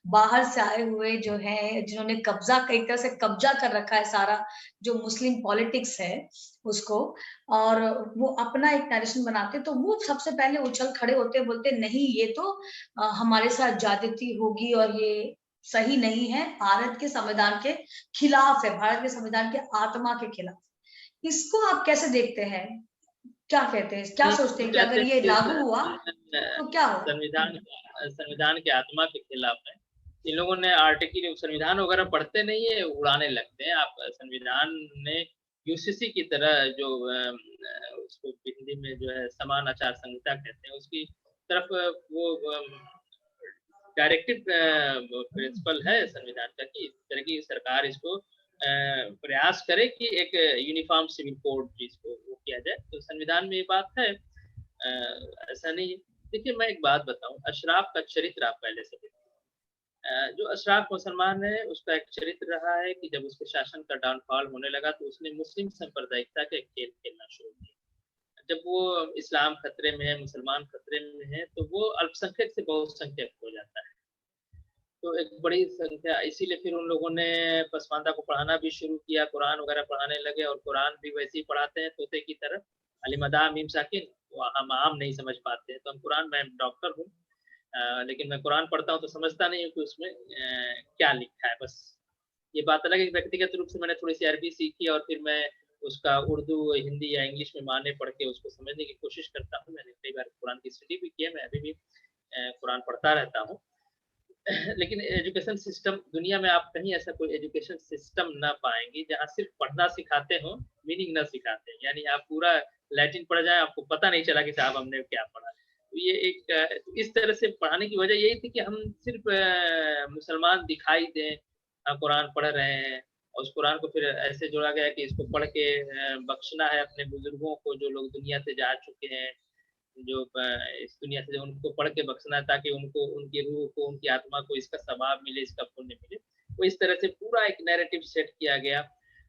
बाहर से आए हुए जो हैं जिन्होंने कब्जा एक तरह से कब्जा कर रखा है सारा जो मुस्लिम पॉलिटिक्स है उसको, और वो अपना एक नैरेशन बनाते, तो वो सबसे पहले उछल खड़े होते बोलते नहीं ये तो हमारे साथ ज्यादती होगी और ये सही नहीं है, भारत के संविधान के खिलाफ है, भारत के संविधान के आत्मा के खिलाफ। इसको आप कैसे देखते हैं? क्या कहते हैं? क्या ये सोचते हैं कि कहते अगर हैं ये कि लागू हुआ तो क्या होगा? संविधान के आत्मा के खिलाफ है। इन लोगों ने आर्टिकल संविधान वगैरह पढ़ते नहीं है, उड़ाने लगते हैं। आप संविधान ने यूसीसी की तरह जो उसको हिंदी में जो है समान आचार संहिता कहते हैं, उसकी तरफ वो डायरेक्टिव प्रिंसिपल है संविधान का कि इस तरह की सरकार इसको प्रयास करे कि एक यूनिफॉर्म सिविल कोड जिसको वो किया जाए। तो संविधान में ये बात है, ऐसा नहीं है। देखिए मैं एक बात बताऊं, अशराफ का चरित्र आप पहले से देखिए। जो अशराफ मुसलमान है उसका एक चरित्र रहा है कि जब उसके शासन का डाउनफॉल होने लगा तो उसने मुस्लिम सांप्रदायिकता के खेल खेलना शुरू किया। जब वो इस्लाम खतरे में है, मुसलमान खतरे में है, तो वो अल्पसंख्यक से बहुसंख्यक हो जाता है। तो एक बड़ी संख्या, इसीलिए फिर उन लोगों ने पसमानदा को पढ़ाना भी शुरू किया, कुरान वगैरह पढ़ाने लगे, और कुरान भी वैसे ही पढ़ाते हैं तोते की तरह, अलीमदा मीम साकिन। वो हम आम नहीं समझ पाते हैं, तो हम कुरान, मैं डॉक्टर हूँ, लेकिन मैं कुरान पढ़ता हूँ तो समझता नहीं हूँ कि उसमें क्या लिखा है। बस ये बात अलग है कि व्यक्तिगत रूप से मैंने थोड़ी सी अरबी सीखी और फिर मैं उसका उर्दू, हिंदी या इंग्लिश में माने पढ़ के उसको समझने की कोशिश करता हूँ। मैंने कई बार कुरान की स्टडी भी की है, मैं अभी भी कुरान पढ़ता रहता हूँ। लेकिन एजुकेशन सिस्टम दुनिया में आप कहीं ऐसा कोई एजुकेशन सिस्टम ना पाएंगे जहाँ सिर्फ पढ़ना सिखाते हो, मीनिंग ना सिखाते हैं। यानी आप पूरा लैटिन पढ़ जाए, आपको पता नहीं चला कि साहब हमने क्या पढ़ा। तो ये एक इस तरह से पढ़ाने की वजह यही थी कि हम सिर्फ मुसलमान दिखाई दें, कुरान पढ़ रहे हैं, और उस कुरान को फिर ऐसे जोड़ा गया कि इसको पढ़ के बख्शना है अपने बुजुर्गों को जो लोग दुनिया से जा चुके हैं, जो इस दुनिया से उनको पढ़ के बख्शना, ताकि उनको, उनकी रूह को, उनकी आत्मा को इसका सवाब मिले, इसका पुण्य मिले। तो इस तरह से पूरा एक नैरेटिव सेट किया गया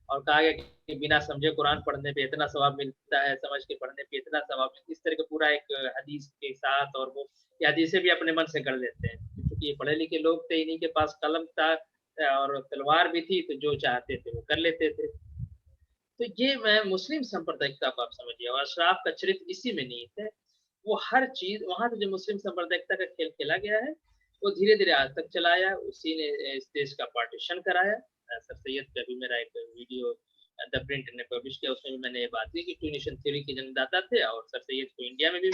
और कहा गया कि बिना समझे कुरान पढ़ने पे इतना सवाब मिलता है, समझ के पढ़ने पे इतना सवाब मिलता है। इस तरह का पूरा एक हदीस के साथ, और वो ये हदीसें भी अपने मन से कर लेते हैं क्योंकि ये पढ़े लिखे लोग थे, इन्हीं के पास कलम था और तलवार भी थी, तो जो चाहते थे वो कर लेते थे। तो ये मैं मुस्लिम सांप्रदायिकता को आप समझिए, और अशराफ का चरित्र इसी में निहित है। वो हर चीज वहां से जो मुस्लिम सांप्रदायिकता का खेल खेला गया है वो धीरे धीरे आज तक चलाया। उसी ने इस देश का पार्टीशन कराया। सर सैयद पे भी मेरा एक वीडियो द प्रिंट ने पब्लिश किया, उसमें भी मैंने ये बात की कि टू नेशन थ्योरी के जन्मदाता थे, और सर सैयद को इंडिया में भी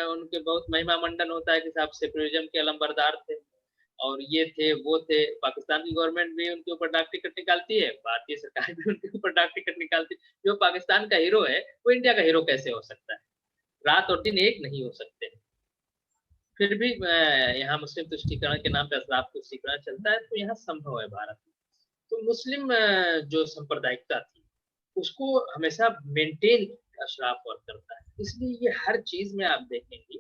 उनके बहुत महिमा मंडन होता है कि साहब सेकुलरिज्म के अलंबरदार थे, और ये थे वो थे। पाकिस्तान की गवर्नमेंट भी उनके ऊपर डाक टिकट निकालती है, भारतीय सरकार भी उनके ऊपर डाक टिकट निकालती है। जो पाकिस्तान का हीरो है वो इंडिया का हीरो कैसे हो सकता है? रात और दिन एक नहीं हो सकते। फिर भी यहाँ मुस्लिम तुष्टिकरण के नाम पे अशराफ तुष्टिकरण चलता है, तो यहाँ संभव है भारत में। तो मुस्लिम जो सांप्रदायिकता थी उसको हमेशा मेंटेन अशराफ वर्क करता है। इसलिए ये हर चीज में आप देखेंगे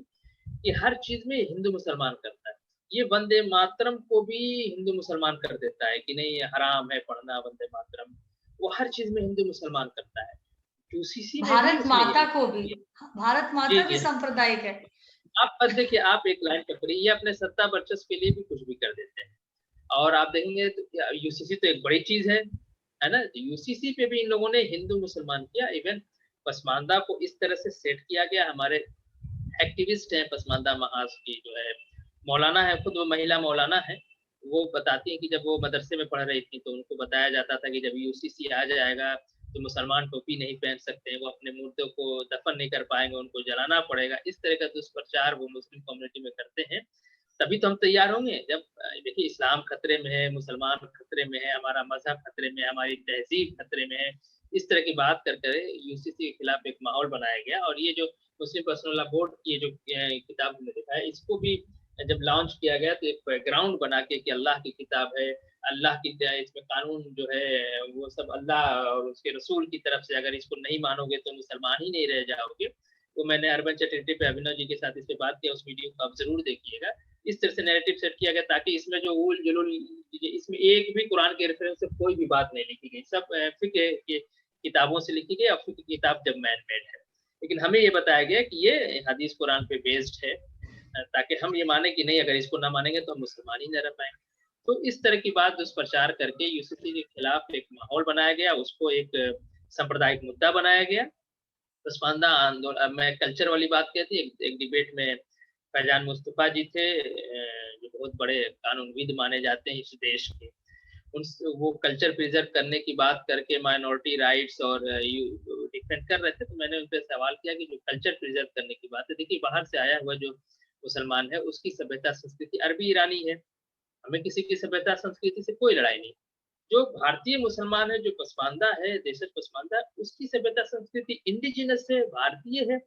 कि हर चीज में हिंदू मुसलमान करता है। ये वंदे मातरम को भी हिंदू मुसलमान कर देता है कि नहीं हराम है पढ़ना वंदे मातरम, वो हर चीज में हिंदू मुसलमान करता है। यूसीसी में भी भारत उसने माता यही को भी, किया। भारत जी माता भी जी, सांप्रदायिक है। आप बस देखिए, आप एक लाइन पकड़िए, ये अपने सत्ता वर्चस्व के लिए भी कुछ भी कर देते हैं। और आप देखेंगे तो यूसीसी तो एक बड़ी चीज है ना? यूसीसी पे भी इन लोगों ने हिंदू मुसलमान किया। इवन पसमानदा को इस तरह से सेट किया गया। हमारे एक्टिविस्ट हैं पसमानदा महाज की जो है, मौलाना है, खुद वो महिला मौलाना है। वो बताती हैं कि जब वो मदरसे में पढ़ रही थी तो उनको बताया जाता था कि जब यूसीसी आ जाएगा तो मुसलमान टोपी नहीं पहन सकते हैं, वो अपने मुर्दों को दफन नहीं कर पाएंगे, उनको जलाना पड़ेगा। इस तरह का दुष्प्रचार वो मुस्लिम कम्युनिटी में करते हैं। तभी तो हम तैयार होंगे जब देखिए इस्लाम खतरे में है, मुसलमान खतरे में है, हमारा मजहब खतरे में है, हमारी तहजीब खतरे में है। इस तरह की बात कर कर यूसीसी के खिलाफ एक माहौल बनाया गया। और ये जो मुस्लिम पर्सनल लॉ बोर्ड की ये जो किताब हमने देखा है, इसको भी जब लॉन्च किया गया तो एक बैकग्राउंड बना के कि अल्लाह की किताब है, अल्लाह की इसमें कानून जो है वो सब अल्लाह और उसके रसूल की तरफ से, अगर इसको नहीं मानोगे तो मुसलमान ही नहीं रह जाओगे। तो मैंने अर्बन चैरिटी पे अभिनव जी के साथ इस पे बात किया, उस वीडियो को आप जरूर देखिएगा। इस तरह से नैरेटिव सेट किया गया ताकि इसमें जो उल जुलूल, इसमें एक भी कुरान के रेफरेंस से कोई भी बात नहीं लिखी गई। सब फिक्र के किताबों से लिखी गई, और फिर किताब जब मैन मेड है। लेकिन हमें ये बताया गया कि ये हदीस कुरान पे बेस्ड है, ताकि हम ये माने कि नहीं, अगर इसको ना मानेंगे तो हम मुसलमान ही न रह पाएंगे। तो इस तरह की बात दुष्प्रचार करके यूसीसी के खिलाफ एक माहौल बनाया गया, उसको एक सांप्रदायिक मुद्दा बनाया गया। पसमानदा आंदोलन, मैं कल्चर वाली बात कहती, एक डिबेट में फैजान मुस्तफा जी थे, जो बहुत बड़े कानूनविद माने जाते हैं इस देश के। वो कल्चर प्रिजर्व करने की बात करके माइनॉरिटी राइट्स और डिफेंड कर रहे थे। तो मैंने उनसे सवाल किया कि जो कल्चर प्रिजर्व करने की बात है, देखिए बाहर से आया हुआ जो मुसलमान है उसकी सभ्यता संस्कृति अरबी ईरानी है, हमें किसी की सभ्यता संस्कृति से कोई लड़ाई नहीं। जो भारतीय मुसलमान है, जो पसमानदा है, देशज पसमानदा, उसकी सभ्यता संस्कृति इंडिजिनस है, भारतीय है।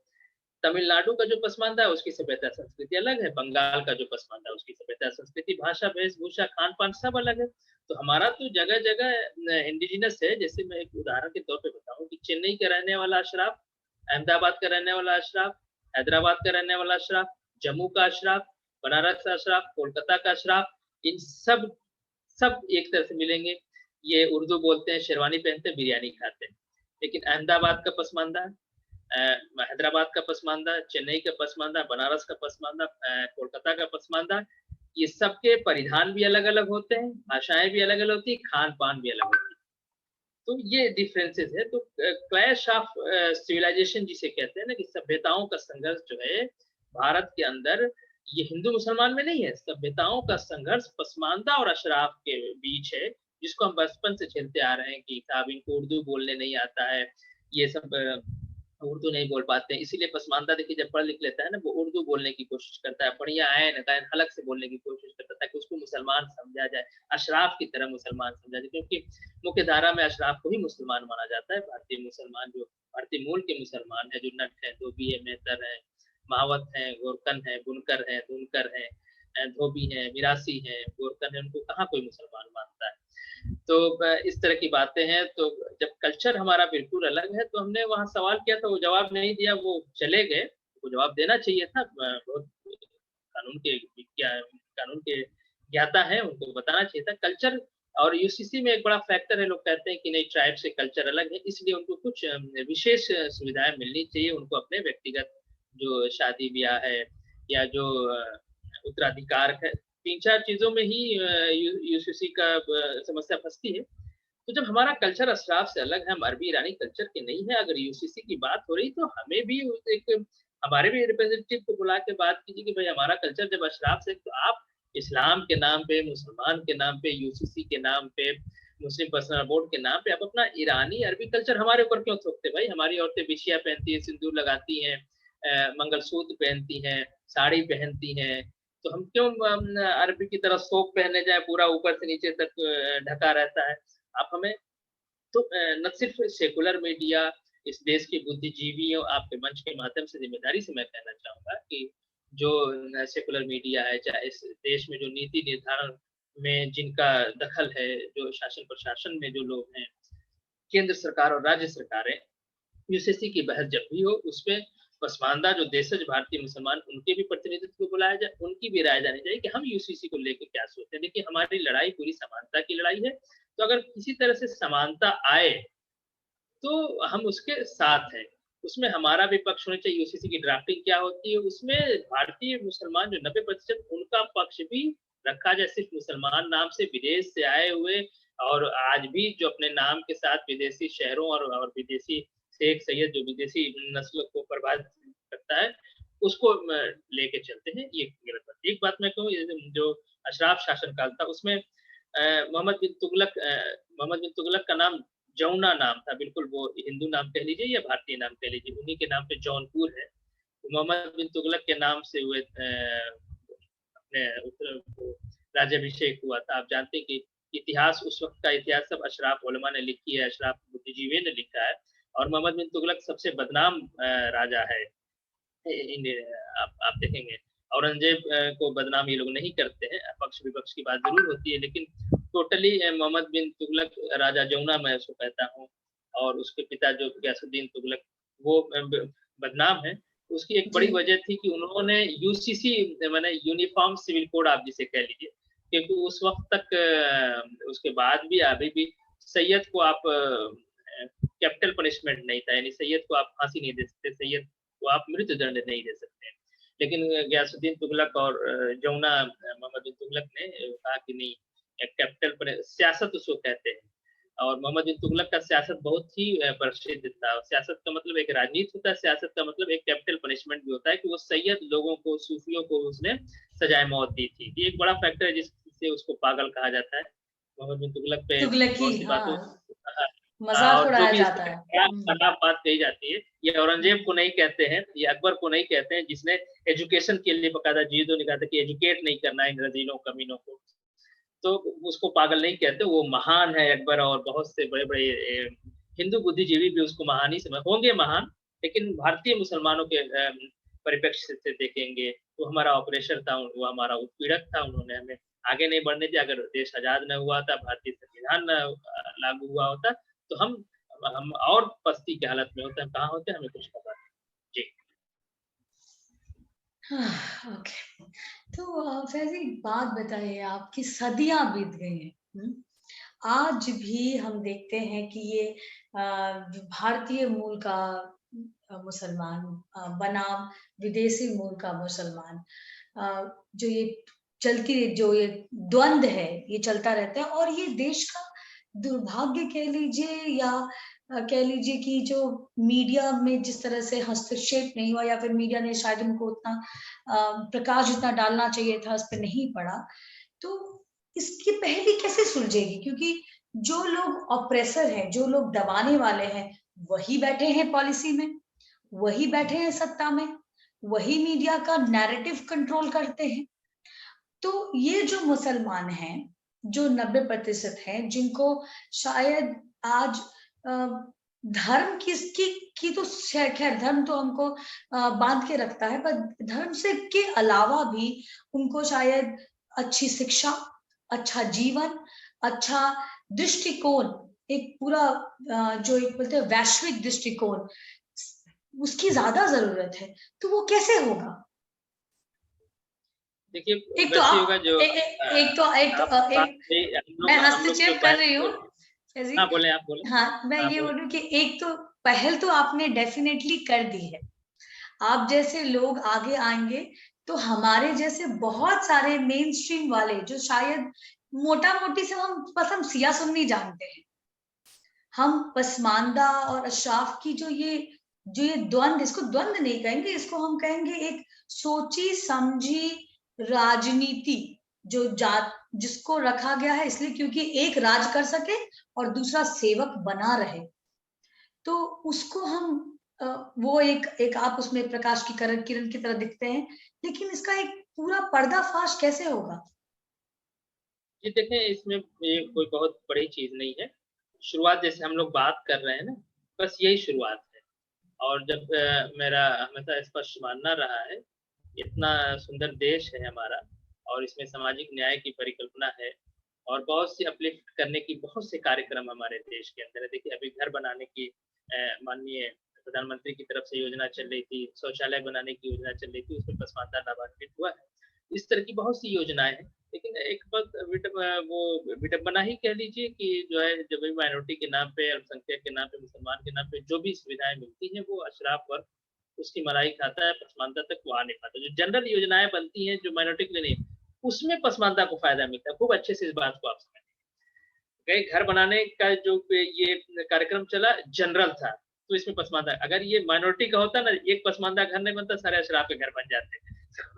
तमिलनाडु का जो पसमानदा है उसकी सभ्यता संस्कृति अलग है, बंगाल का जो पसमानदा है उसकी सभ्यता संस्कृति, भाषा, वेशभूषा, खान पान सब अलग है। तो हमारा तो जगह जगह इंडिजिनस है। जैसे मैं एक उदाहरण के तौर पे बताऊं कि चेन्नई का रहने वाला अशराफ, अहमदाबाद का रहने वाला अशराफ, हैदराबाद का रहने वाला अशराफ, जम्मू का अशराफ, बनारस का अशराफ, कोलकाता का अशराफ, इन सब सब एक तरह से मिलेंगे। ये उर्दू बोलते हैं, शेरवानी पहनते हैं, बिरयानी खाते हैं। लेकिन अहमदाबाद का पसमानदा, हैदराबाद का पसमानदा, चेन्नई का पसमानदा, बनारस का पसमानदा, कोलकाता का पसमानदा, ये सबके परिधान भी अलग अलग होते हैं, भाषाएं भी अलग अलग होती है, खान पान भी अलग होती है। तो ये डिफरेंसेस है। तो क्लैश ऑफ सिविलाइजेशन जिसे कहते हैं ना, कि सभ्यताओं का संघर्ष जो है भारत के अंदर, ये हिंदू मुसलमान में नहीं है, सभ्यताओं का संघर्ष पसमानदा और अशराफ के बीच है, जिसको हम बचपन से झेलते आ रहे हैं कि साहब इनको उर्दू बोलने नहीं आता है, ये सब उर्दू नहीं बोल पाते हैं। इसीलिए पसमानदा देखिए जब पढ़ लिख लेता है ना, वो उर्दू बोलने की कोशिश करता है, बढ़िया आए न कायन हलक से बोलने की कोशिश करता है, ताकि उसको मुसलमान समझा जाए, अशराफ की तरह मुसलमान समझा जाए। क्योंकि मुख्य धारा में अशराफ को ही मुसलमान माना जाता है। भारतीय मुसलमान, जो भारतीय मूल के मुसलमान है, जो नट है, धोबी है, मेहतर है, महावत है, गोरकन है, बुनकर है, धुनकर है, धोबी है, मिरासी है, गोरकन है, उनको कहाँ कोई मुसलमान मानता है। तो इस तरह की बातें हैं। तो जब कल्चर हमारा बिल्कुल अलग है, तो हमने वहाँ सवाल किया था, वो जवाब नहीं दिया, वो चले गए। वो जवाब देना चाहिए था, बहुत कानून के ज्ञाता हैं, उनको बताना चाहिए था। कल्चर और यूसीसी में एक बड़ा फैक्टर है, लोग कहते हैं कि नहीं ट्राइब से कल्चर अलग है, इसलिए उनको कुछ विशेष सुविधाएं मिलनी चाहिए। उनको अपने व्यक्तिगत जो शादी ब्याह है या जो उत्तराधिकार है, 3-4 चीजों में ही यूसीसी का समस्या फंसती है। तो जब हमारा कल्चर अशराफ से अलग है, हम अरबी ईरानी कल्चर के नहीं है, अगर यूसीसी की बात हो रही, तो हमें भी एक हमारे भी रिप्रेजेंटेटिव को बुला के बात कीजिए कि भाई हमारा कल्चर जब अशराफ से, तो आप इस्लाम के नाम पे, मुसलमान के नाम पे, यूसीसी के नाम पे, मुस्लिम पर्सनल बोर्ड के नाम पे आप अपना ईरानी अरबी कल्चर हमारे ऊपर क्यों थोपते? भाई हमारी औरतें बिछिया पहनती है, सिंदूर लगाती हैं, मंगलसूत्र पहनती हैं, साड़ी पहनती हैं, तो हम क्यों अरबी की तरह सोक पहने जाए, पूरा ऊपर से नीचे तक ढका रहता है। आप हमें तो न सिर्फ सेकुलर मीडिया, इस देश के बुद्धिजीवियों, आपके मंच के माध्यम से जिम्मेदारी से मैं कहना चाहूंगा कि जो सेकुलर मीडिया है, चाहे इस देश में जो नीति निर्धारण में जिनका दखल है, जो शासन प्रशासन में जो लोग हैं, केंद्र सरकार और राज्य सरकारें, यूसीसी की बहस जब भी हो, उसमें पसमानदा जो देशज भारतीय मुसलमान, उनके भी प्रतिनिधित्व को बुलाया जाए, उनकी भी राय जानी चाहिए कि हम यूसीसी को लेकर क्या सोचते हैं। देखिए हमारी लड़ाई पूरी समानता की लड़ाई है, तो अगर किसी तरह से समानता आए तो हम उसके साथ हैं। उसमें हमारा भी पक्ष होना चाहिए। यूसीसी की ड्राफ्टिंग क्या होती है, उसमें भारतीय मुसलमान जो 90% उनका पक्ष भी रखा जाए। सिर्फ मुसलमान नाम से विदेश से आए हुए और आज भी जो अपने नाम के साथ विदेशी शहरों और विदेशी शेख सैयद जो विदेशी नस्ल को प्रभावित करता है, उसको लेके चलते हैं, ये गलत बात। एक बात मैं कहूँ, जो अशराफ शासनकाल था उसमें मोहम्मद बिन तुगलक का नाम जौना नाम था, बिल्कुल वो हिंदू नाम कह लीजिए या भारतीय नाम कह लीजिए, उन्हीं के नाम पे जौनपुर है। मोहम्मद बिन तुगलक के नाम से हुए अपने राज्याभिषेक हुआ था। आप जानते हैं कि इतिहास, उस वक्त का इतिहास सब अशराफ उलमा ने लिखी है, अशराफ बुद्धिजीवी ने लिखा है। और मोहम्मद बिन तुगलक सबसे बदनाम राजा है। आप देखेंगे औरंगजेब को बदनाम ये लोग नहीं करते हैं, पक्ष विपक्ष की बात जरूर होती है, लेकिन टोटली मोहम्मद बिन तुगलक राजा जौना मैं उसको कहता हूँ, और उसके पिता जो गयासुद्दीन तुगलक, वो बदनाम है। उसकी एक बड़ी वजह थी कि उन्होंने यूसीसी माने यूनिफॉर्म सिविल कोड आप जिसे कह लीजिए, क्योंकि उस वक्त तक उसके बाद भी अभी भी सैयद को आप कैपिटल पनिशमेंट नहीं था, यानी सैयद को आप फांसी नहीं दे सकते, सैयद को आप मृत्युदंड नहीं दे सकते। लेकिन गयासुद्दीन तुगलक और जमुना मोहम्मद बिन तुगलक ने कहा कि नहीं, कैपिटल सियासत उसको कहते हैं, और मोहम्मद बिन तुगलक का सियासत बहुत ही प्रसिद्ध था। सियासत का मतलब एक राजनीति होता है, सियासत का मतलब एक कैपिटल पनिशमेंट भी होता है कि वो सैयद लोगों को, सूफियों को उसने सजाए मौत दी थी। ये एक बड़ा फैक्टर है जिससे उसको पागल कहा जाता है। मोहम्मद बिन तुगलक पे तुगलकी, बहुत सी बातों हाँ, मजाक और जो उड़ाया भी जाता इसमें है। खराब बात कही जाती है, ये औरंगजेब को नहीं कहते हैं, ये अकबर को नहीं कहते हैं, जिसने एजुकेशन के लिए बकायदा जीदो ने कहा था कि एजुकेट नहीं करना है इन रजीलों कमीनों को, तो उसको पागल नहीं कहते, वो महान है अकबर, और बहुत से बड़े-बड़े हिंदू बुद्धिजीवी भी उसको महान ही समझ होंगे महान, लेकिन भारतीय मुसलमानों के परिप्रेक्ष्य से देखेंगे, वो हमारा ऑपरेशन था, वो हमारा उत्पीड़क था, उन्होंने हमें आगे नहीं बढ़ने दिया। अगर देश आज़ाद न हुआ था, भारतीय संविधान न लागू हुआ होता, तो हम और पस्ती की हालत में होते, हम कहाँ होते हमें कुछ पता नहीं। जी। ओके, तो फैज़ एक बात बताइए, आपकी सदियाँ बीत गई हैं, आज भी हम देखते हैं कि ये भारतीय मूल का मुसलमान बनाम विदेशी मूल का मुसलमान, जो ये द्वंद है, ये चलता रहता है, और ये देश का दुर्भाग्य कह लीजिए, या कह लीजिए कि जो मीडिया में जिस तरह से हस्तक्षेप नहीं हुआ, या फिर मीडिया ने शायद उनको उतना प्रकाश जितना डालना चाहिए था, उस पे नहीं पड़ा। तो इसकी पहेली कैसे सुलझेगी? क्योंकि जो लोग ऑप्रेसर हैं, जो लोग दबाने वाले हैं, वही बैठे हैं पॉलिसी में, वही बैठे हैं सत्ता में, वही मीडिया का नैरेटिव कंट्रोल करते हैं। तो ये जो मुसलमान हैं, जो 90% हैं, जिनको शायद आज धर्म की तो खैर धर्म तो हमको बांध के रखता है, पर धर्म से के अलावा भी उनको शायद अच्छी शिक्षा, अच्छा जीवन, अच्छा दृष्टिकोण, एक पूरा जो एक बोलते हैं वैश्विक दृष्टिकोण, उसकी ज़्यादा ज़रूरत है। तो वो कैसे होगा? देखिए, एक तो वैसे ही आप होगा जो ए ए एक तो एक तो आप बात एक से मैं हम लोग जो हस्तक्षेप कर बहस रही हूँ, कर जी। हाँ, बोलें, आप बोलें। हाँ, मैं हाँ, ये बोल बोलें। रही हूँ कि एक तो पहल तो आपने डेफ़िनेटली कर दी है। आप जैसे लोग आगे आएँगे, तो हमारे जैसे बहुत सारे मेन स्ट्रीम वाले जो शायद मोटा-मोटी से हम सिया सुन्नी जानते हैं। हम पसमानदा और अशराफ की जो ये द्वंद, इसको द्वंद नहीं कहेंगे, इसको हम कहेंगे एक सोची-समझी राजनीति, जो जात जिसको रखा गया है इसलिए क्योंकि एक राज कर सके और दूसरा सेवक बना रहे। तो उसको हम अ, वो एक एक आप उसमें प्रकाश की किरण की तरह दिखते हैं, लेकिन इसका एक पूरा पर्दाफ़ाश कैसे होगा? जी, देखें, इसमें ये कोई बहुत बड़ी चीज़ नहीं है। शुरुआत जैसे हम लोग बात कर रहे हैं ना, बस यही शुरुआत है। और जब मेरा हमेशा स्पष्ट मानना रहा है, इतना सुंदर देश है हमारा, और इसमें सामाजिक न्याय की परिकल्पना है, और बहुत सी अपलिफ्ट करने की बहुत से कार्यक्रम हमारे देश के अंदर है। देखिए, अभी घर बनाने की माननीय प्रधानमंत्री की तरफ से योजना चल रही थी, शौचालय बनाने की योजना चल रही थी, उसमें पसमानदा लाभान्वित हुआ है। इस तरह की बहुत सी योजनाएँ हैं, लेकिन एक बात वो विडंबना ही कह लीजिए कि जो है, जब भी माइनॉरिटी के नाम पे, अल्पसंख्यक के नाम पे, मुसलमान के नाम पे जो भी सुविधाएँ मिलती हैं, वो अशराफ वर्ग उसकी मलाई खाता है, पसमानदा तक वो आ नहीं पाता। जो जनरल योजनाएँ बनती हैं, जो माइनॉरिटी के लिए नहीं, उसमें पसमानदा को फ़ायदा मिलता है। खूब अच्छे से इस बात को आप समझें। कहीं घर बनाने का जो ये कार्यक्रम चला, जनरल था, तो इसमें पसमानदा, अगर ये माइनॉरिटी का होता ना, एक पसमानदा घर नहीं बनता, सारे अशराफ के घर बन जाते।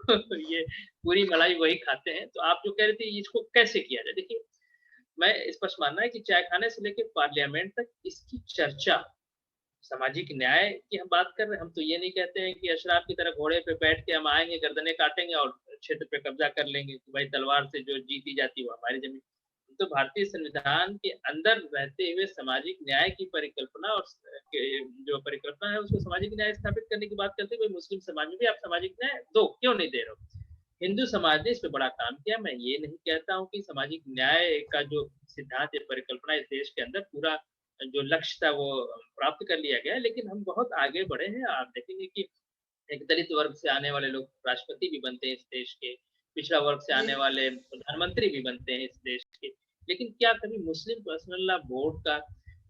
तो ये पूरी मलाई वही खाते हैं। तो आप जो कह रहे थे, इसको कैसे किया जाए? देखिए, मैं स्पष्ट मानना है कि चाय खाने से लेके पार्लियामेंट तक इसकी चर्चा, सामाजिक न्याय की हम बात कर रहे हैं। हम तो ये नहीं कहते हैं कि अशराफ की तरह घोड़े पे बैठ के हम आएँगे, गर्दनें काटेंगे और क्षेत्र पे कब्ज़ा कर लेंगे कि भाई तलवार से जो जीती जाती है वो हमारी ज़मीन। तो भारतीय संविधान के अंदर रहते हुए सामाजिक न्याय की परिकल्पना, और के जो परिकल्पना है, उसको सामाजिक न्याय स्थापित करने की बात करते हुए मुस्लिम समाज में भी आप सामाजिक न्याय दो, क्यों नहीं दे रहे हो? हिंदू समाज ने इस पे बड़ा काम किया। मैं ये नहीं कहता हूँ कि सामाजिक न्याय का जो सिद्धांत या परिकल्पना इस देश के अंदर पूरा जो लक्ष्य था वो प्राप्त कर लिया गया है, लेकिन हम बहुत आगे बढ़े हैं। आप देखेंगे कि एक दलित वर्ग से आने वाले लोग राष्ट्रपति भी बनते हैं इस देश के, पिछड़ा वर्ग से जी। आने वाले प्रधानमंत्री भी बनते हैं इस देश के। लेकिन क्या कभी मुस्लिम पर्सनल लॉ बोर्ड का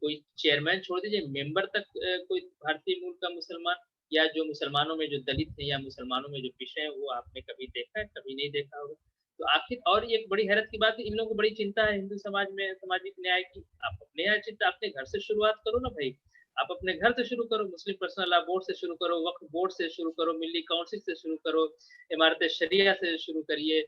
कोई चेयरमैन छोड़ दीजिए, मेंबर तक कोई भारतीय मूल का मुसलमान या जो मुसलमानों में जो दलित है या मुसलमानों में जो पिछड़े हैं, वो आपने कभी देखा है? कभी नहीं देखा होगा। तो आखिर और ये एक बड़ी हैरत की बात है, इन लोगों को बड़ी चिंता है हिंदू समाज में सामाजिक न्याय की। आप अपने यहाँ चिंता अपने घर से शुरुआत करो ना भाई। आप अपने घर से शुरू करो, मुस्लिम पर्सनल लॉ बोर्ड से शुरू करो, वक्फ बोर्ड से शुरू करो, मिल्ली काउंसिल से शुरू करो, इमारत शरिया से शुरू करिए,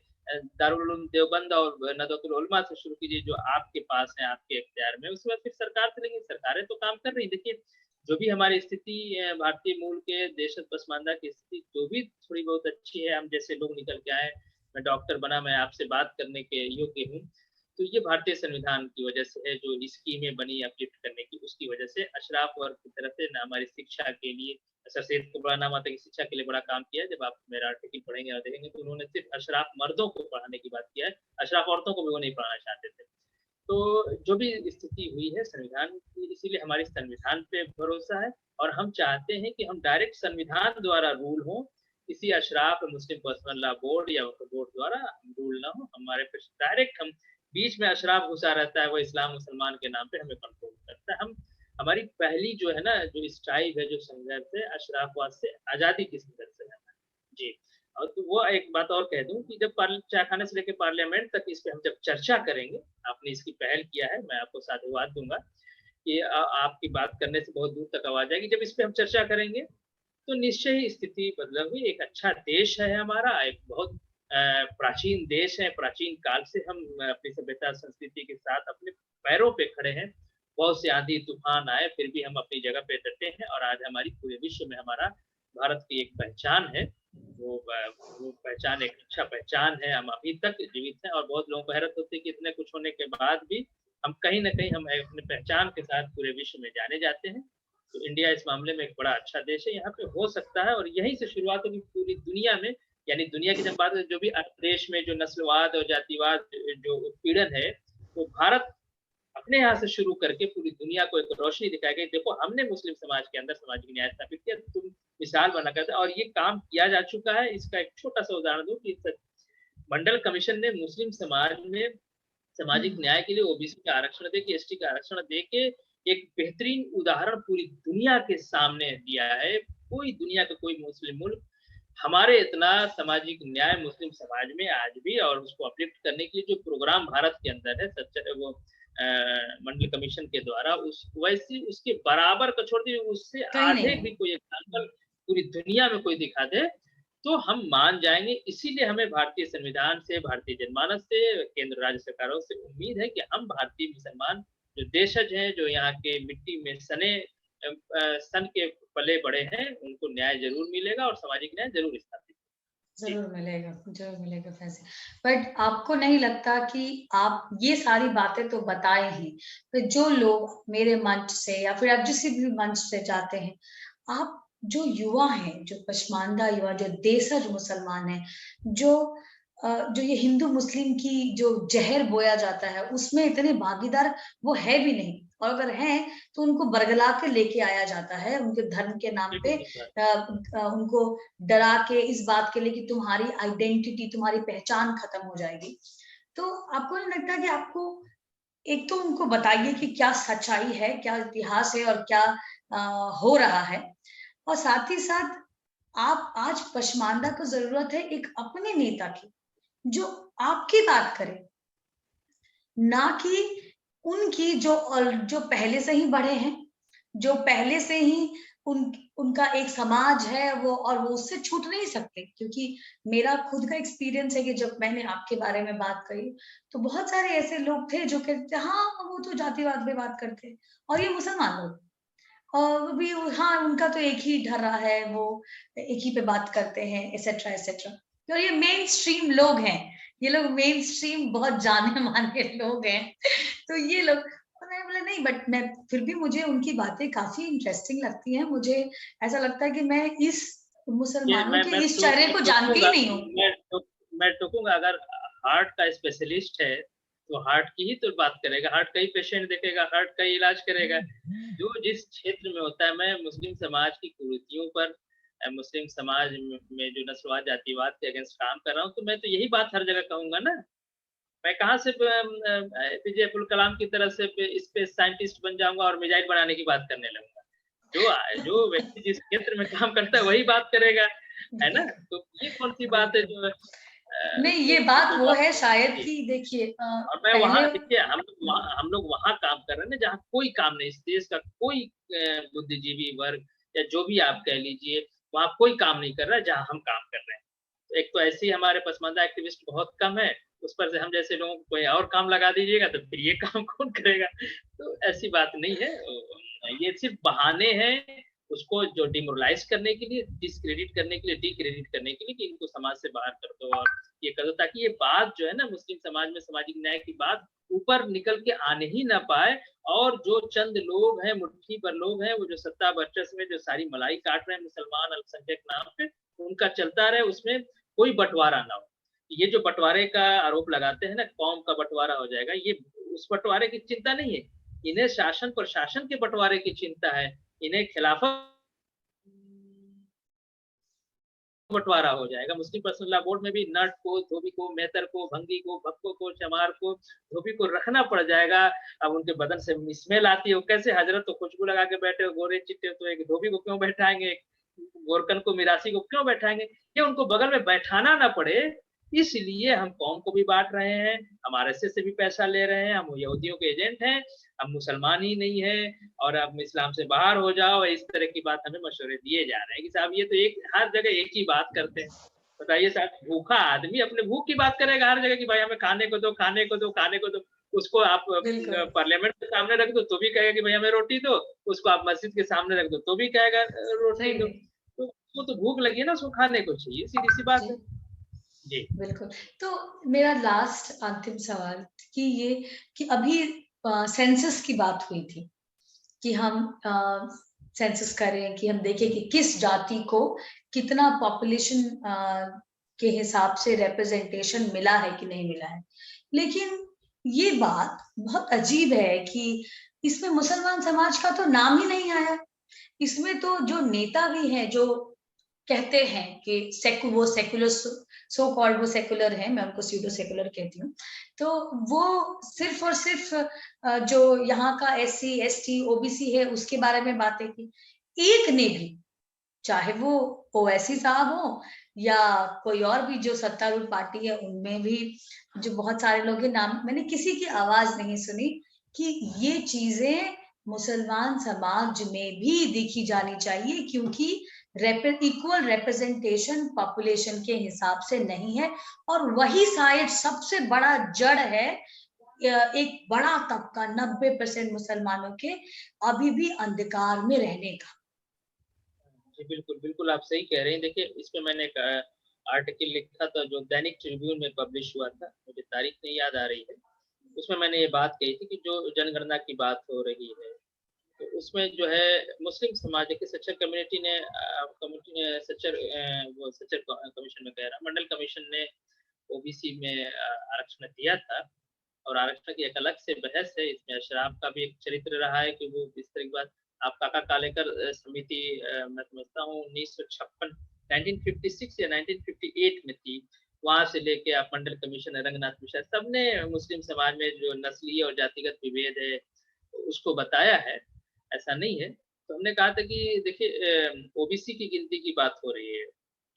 दारुल उलूम देवबंद और नदवतुल उलमा से शुरू कीजिए, जो आपके पास है, आपके इख्तियार में। उसके बाद फिर सरकार से लेंगे, सरकारें तो काम कर रही हैं। देखिए, जो भी हमारी स्थिति भारतीय मूल के देशज पसमानदा की स्थिति जो भी थोड़ी बहुत अच्छी है, हम जैसे लोग निकल के आए, मैं डॉक्टर बना, मैं आपसे बात करने के योग्य हूँ, तो ये भारतीय संविधान की वजह से है। जो स्कीमें बनी अपलिफ्ट करने की, उसकी वजह से अशराफ वर्ग की तरफ से हमारी शिक्षा के लिए, सर सैयद कुबरानामाता की शिक्षा के लिए बड़ा काम किया है। जब आप मेरा आर्टिकल पढ़ेंगे और देखेंगे तो उन्होंने सिर्फ अशराफ मर्दों को पढ़ाने की बात किया है, अशराफ औरतों को भी वो नहीं पढ़ाना चाहते थे। तो जो भी स्थिति हुई है संविधान की, इसीलिए हमारी संविधान पे भरोसा है और हम चाहते हैं कि हम डायरेक्ट संविधान द्वारा रूल हो, किसी अशराफ मुस्लिम पर्सनल लॉ बोर्ड या वक्फ बोर्ड द्वारा रूल ना हो। हमारे पे डायरेक्ट हम बीच में अशराफ घुसा रहता है, वो इस्लाम मुसलमान के नाम पे हमें कंट्रोल करता है। हम हमारी पहली जो है ना, जो स्ट्राइक है, जो संघर्ष है, अशराफवाद से आजादी की संघर्ष है जी। और तो वो एक बात और कह दूं कि जब चायखाने से लेकर पार्लियामेंट तक इस पे हम जब चर्चा करेंगे, आपने इसकी पहल किया है, मैं आपको साधुवाद दूंगा कि आपकी बात करने से बहुत दूर तक आवाज आएगी। जब इस पे हम चर्चा करेंगे तो निश्चय ही स्थिति बदलेगी। एक अच्छा देश है हमारा, एक बहुत प्राचीन देश है, प्राचीन काल से हम अपनी सभ्यता संस्कृति के साथ अपने पैरों पे खड़े हैं। बहुत से आंधी तूफान आए फिर भी हम अपनी जगह पे डटे हैं, और आज हमारी पूरे विश्व में हमारा भारत की एक पहचान है। वो पहचान एक अच्छा पहचान है, हम अभी तक जीवित हैं। और बहुत लोगों को हैरत होती है कि इतने कुछ होने के बाद भी हम कहीं ना कहीं हम अपने पहचान के साथ पूरे विश्व में जाने जाते हैं। तो इंडिया इस मामले में एक बड़ा अच्छा देश है, यहाँ पे हो सकता है, और यहीं से शुरुआत होगी पूरी दुनिया में। यानी दुनिया की जब बात है, जो भी देश में जो नस्लवाद और जातिवाद जो उत्पीड़न है, वो भारत अपने यहाँ से शुरू करके पूरी दुनिया को एक रोशनी दिखाई गई। देखो, हमने मुस्लिम समाज के अंदर सामाजिक न्याय स्थापित किया, तुम मिसाल बना करते, और ये काम किया जा चुका है। इसका एक छोटा सा उदाहरण दो कि मंडल कमीशन ने मुस्लिम समाज में सामाजिक न्याय के लिए ओबीसी का आरक्षण दे के, एसटी का आरक्षण दे के एक बेहतरीन उदाहरण पूरी दुनिया के सामने दिया है। कोई दुनिया का कोई मुस्लिम मुल्क हमारे इतना सामाजिक न्याय मुस्लिम समाज में आज भी, और उसको अपलिफ्ट करने के लिए जो प्रोग्राम भारत के अंदर है सच्चा वो मंडल कमीशन के द्वारा, उस वैसे उसके बराबर का छोड़ दिए, उससे आधे भी कोई एग्जाम्पल पूरी दुनिया में कोई दिखा दे तो हम मान जाएंगे। इसीलिए हमें भारतीय संविधान से, भारतीय जनमानस से, केंद्र राज्य सरकारों से उम्मीद है कि हम भारतीय मुसलमान जो देशज हैं, जो यहाँ के मिट्टी में सन के पले बड़े हैं, उनको न्याय जरूर मिलेगा और सामाजिक न्याय जरूर स्थापित जरूर मिलेगा फैसले। बट आपको नहीं लगता कि आप ये सारी बातें तो बताए हैं, तो जो लोग मेरे मंच से या फिर आप जिस भी मंच से जाते हैं, आप जो युवा हैं, जो पसमानदा युवा, जो देशज मुसलमान हैं, जो ये हिंदू मुस्लिम की जो जहर बोया जाता है, उसमें इतने भागीदार वो है भी नहीं, और अगर हैं तो उनको बरगला के लेके आया जाता है उनके धर्म के नाम पे। उनको डरा के इस बात के लिए कि तुम्हारी आइडेंटिटी, तुम्हारी पहचान खत्म हो जाएगी। तो आपको नहीं लगता कि आपको एक तो उनको बताइए कि क्या सच्चाई है, क्या इतिहास है और क्या हो रहा है, और साथ ही साथ आप आज पसमानदा को जरूरत है एक अपने नेता की जो आपकी बात करे, ना कि उनकी जो पहले से ही बड़े हैं, जो पहले से ही उनका एक समाज है वो, और वो उससे छूट नहीं सकते। क्योंकि मेरा खुद का एक्सपीरियंस है कि जब मैंने आपके बारे में बात करी तो बहुत सारे ऐसे लोग थे जो कहते हाँ वो तो जातिवाद पे बात करते, और ये मुसलमान लोग और भी हाँ उनका तो एक ही ढर्रा है, वो एक ही पे बात करते हैं, एसेट्रा एसेट्रा। और ये मेन स्ट्रीम लोग हैं, ये लोग मेन स्ट्रीम बहुत जाने माने लोग हैं। तो ये लोग, और मैं बोला नहीं, बट मैं फिर भी मुझे उनकी बातें काफी इंटरेस्टिंग लगती हैं। मुझे ऐसा लगता है कि मैं इस मुसलमानों के इस चेहरे को जानती ही नहीं हूँ। मैं टोकूंगा, अगर हार्ट का स्पेशलिस्ट है तो हार्ट की ही तो बात करेगा, हार्ट का ही पेशेंट देखेगा, हार्ट का ही इलाज करेगा, जो जिस क्षेत्र में होता है। मैं मुस्लिम समाज की कुरीतियों पर, मुस्लिम समाज में जो नस्लवाद जातिवाद के अगेंस्ट काम कर रहा हूँ, तो मैं तो यही बात हर जगह कहूंगा ना मैं कहाँ से एपीजे अब्दुल कलाम की तरह से स्पेस साइंटिस्ट बन जाऊँगा और मिसाइल बनाने की बात करने लगूँगा। जो व्यक्ति जिस क्षेत्र में काम करता है वही बात करेगा, है ना? तो ये कौन-सी बात है बिल्कुल। जो नहीं, ये तो बात वो वो बात है शायद जी। कि देखिए और मैं वहाँ पहले देखिए हम लोग वहाँ काम कर रहे हैं ना जहाँ कोई काम नहीं, इस देश का कोई बुद्धिजीवी वर्ग या जो भी आप कह लीजिए, वहाँ कोई काम नहीं कर रहा है जहाँ हम काम कर रहे हैं। तो एक तो ऐसे ही हमारे पसमानदा एक्टिविस्ट बहुत कम है, उस पर से हम जैसे लोगों को कोई और काम लगा दीजिएगा तो फिर ये काम कौन करेगा? तो ऐसी बात नहीं है। ये सिर्फ़ बहाने हैं, उसको जो डिमोरलाइज़ करने के लिए, डिस्क्रेडिट करने के लिए, डिक्रेडिट करने के लिए कि इनको समाज से बाहर कर दो और ये कर दो ताकि ये बात जो है ना मुस्लिम समाज में सामाजिक न्याय की बात ऊपर निकल के आने ही ना पाए और जो चंद लोग हैं, मुट्ठी भर लोग हैं, वो जो सत्ता वर्चस्व में जो सारी मलाई काट रहे हैं मुसलमान अल्पसंख्यक नाम पे, उनका चलता रहे, उसमें कोई बँटवारा ना हो। ये जो बँटवारे का आरोप लगाते हैं ना, कौम का बँटवारा हो जाएगा, ये उस बँटवारे की चिंता नहीं है। इन्हें शासन-प्रशासन के बँटवारे की चिंता है। इन्हें खिलाफत बँटवारा हो जाएगा। मुस्लिम पर्सनल लॉ बोर्ड में भी नट को, धोबी को, मेहतर को, भंगी को, भक्को को, चमार को, धोबी को रखना पड़ जाएगा। अब उनके बदन से स्मेल आती है, वो कैसे हज़रत तो खुशबू लगा के बैठे हो, गोरे-चिट्टे तो एक धोबी को क्यों बैठाएँगे? गोरकन को, मिरासी को क्यों बैठाएँगे? ये उनको बगल में बैठाना ना पड़े, इसलिए हम कौम को भी बाँट रहे हैं, हम आरएसएस से भी पैसा ले रहे हैं, हम यहूदियों के एजेंट हैं, हम मुसलमान ही नहीं हैं और अब इस्लाम से बाहर हो जाओ, इस तरह की बात हमें मशवरे दिए जा रहे हैं कि साहब ये तो एक हर जगह एक ही बात करते हैं। बताइए साहब भूखा आदमी अपने भूख की बात करेगा हर जगह कि भाई हमें खाने को दो, खाने को दो, खाने को दो। उसको आप बिल्कुल, पार्लियामेंट के सामने रख दो तो भी कहेगा कि भई हमें रोटी दो, उसको आप मस्जिद के सामने रख दो तो भी कहेगा रोटी सही दो। में। तो उसको तो भूख लगी है ना, उसको खाने को चाहिए, सीधी-सी बात है। जी, जी। बिल्कुल। तो मेरा लास्ट अंतिम सवाल कि ये कि अभी सेंसस की बात हुई थी कि हम सेंसस करें कि हम देखें कि किस जाति को कितना पॉपुलेशन के हिसाब से रिप्रेजेंटेशन मिला है कि नहीं मिला है। लेकिन ये बात बहुत अजीब है कि इसमें मुसलमान समाज का तो नाम ही नहीं आया। इसमें तो जो नेता भी हैं, जो कहते हैं कि वो सेक्युलर सो कॉल्ड वो सेक्युलर है, मैं उनको स्यूडो सेक्युलर कहती हूँ। तो वो सिर्फ़ और सिर्फ़ जो यहाँ का एससी, एसटी, ओबीसी है उसके बारे में बातें की। एक ने भी, चाहे वो ओवैसी साहब हों या कोई और भी जो सत्तारूढ़ पार्टी है उनमें भी जो बहुत सारे लोग हैं नाम मैंने किसी की आवाज़ नहीं सुनी कि ये चीज़ें मुसलमान समाज में भी देखी जानी चाहिए क्योंकि इक्वल रिप्रेजेंटेशन पॉपुलेशन के हिसाब से नहीं है और वही शायद सबसे बड़ा जड़ है एक बड़ा तबका 90% मुसलमानों के अभी भी अंधकार में रहने का। जी, बिल्कुल, बिल्कुल आप सही कह रहे हैं। देखिए, इस पे मैंने एक आर्टिकल लिखा था जो दैनिक ट्रिब्यून में पब्लिश हुआ था, मुझे तारीख नहीं याद आ रही है। उसमें मैंने ये बात कही थी कि जो जनगणना की बात हो रही है, तो उसमें जो है मुस्लिम समाज देखिए सच्चर कम्युनिटी ने कमिटी ने वो सच्चर कमीशन में कह रहा मंडल कमीशन ने ओबीसी में आरक्षण दिया था और आरक्षण की एक अलग से बहस है, इसमें अशराफ का भी एक चरित्र रहा है कि वो इस तरह की बात आप काका कालेकर समिति मैं समझता हूँ 1956 1956 या 1958 में थी। वहाँ से लेके आप मंडल कमीशन रंगनाथ मिश्रा सबने मुस्लिम समाज में जो नस्लीय और जातिगत विभेद है, उसको बताया है, ऐसा नहीं है। तो हमने कहा था कि देखिए ओबीसी की गिनती की बात हो रही है।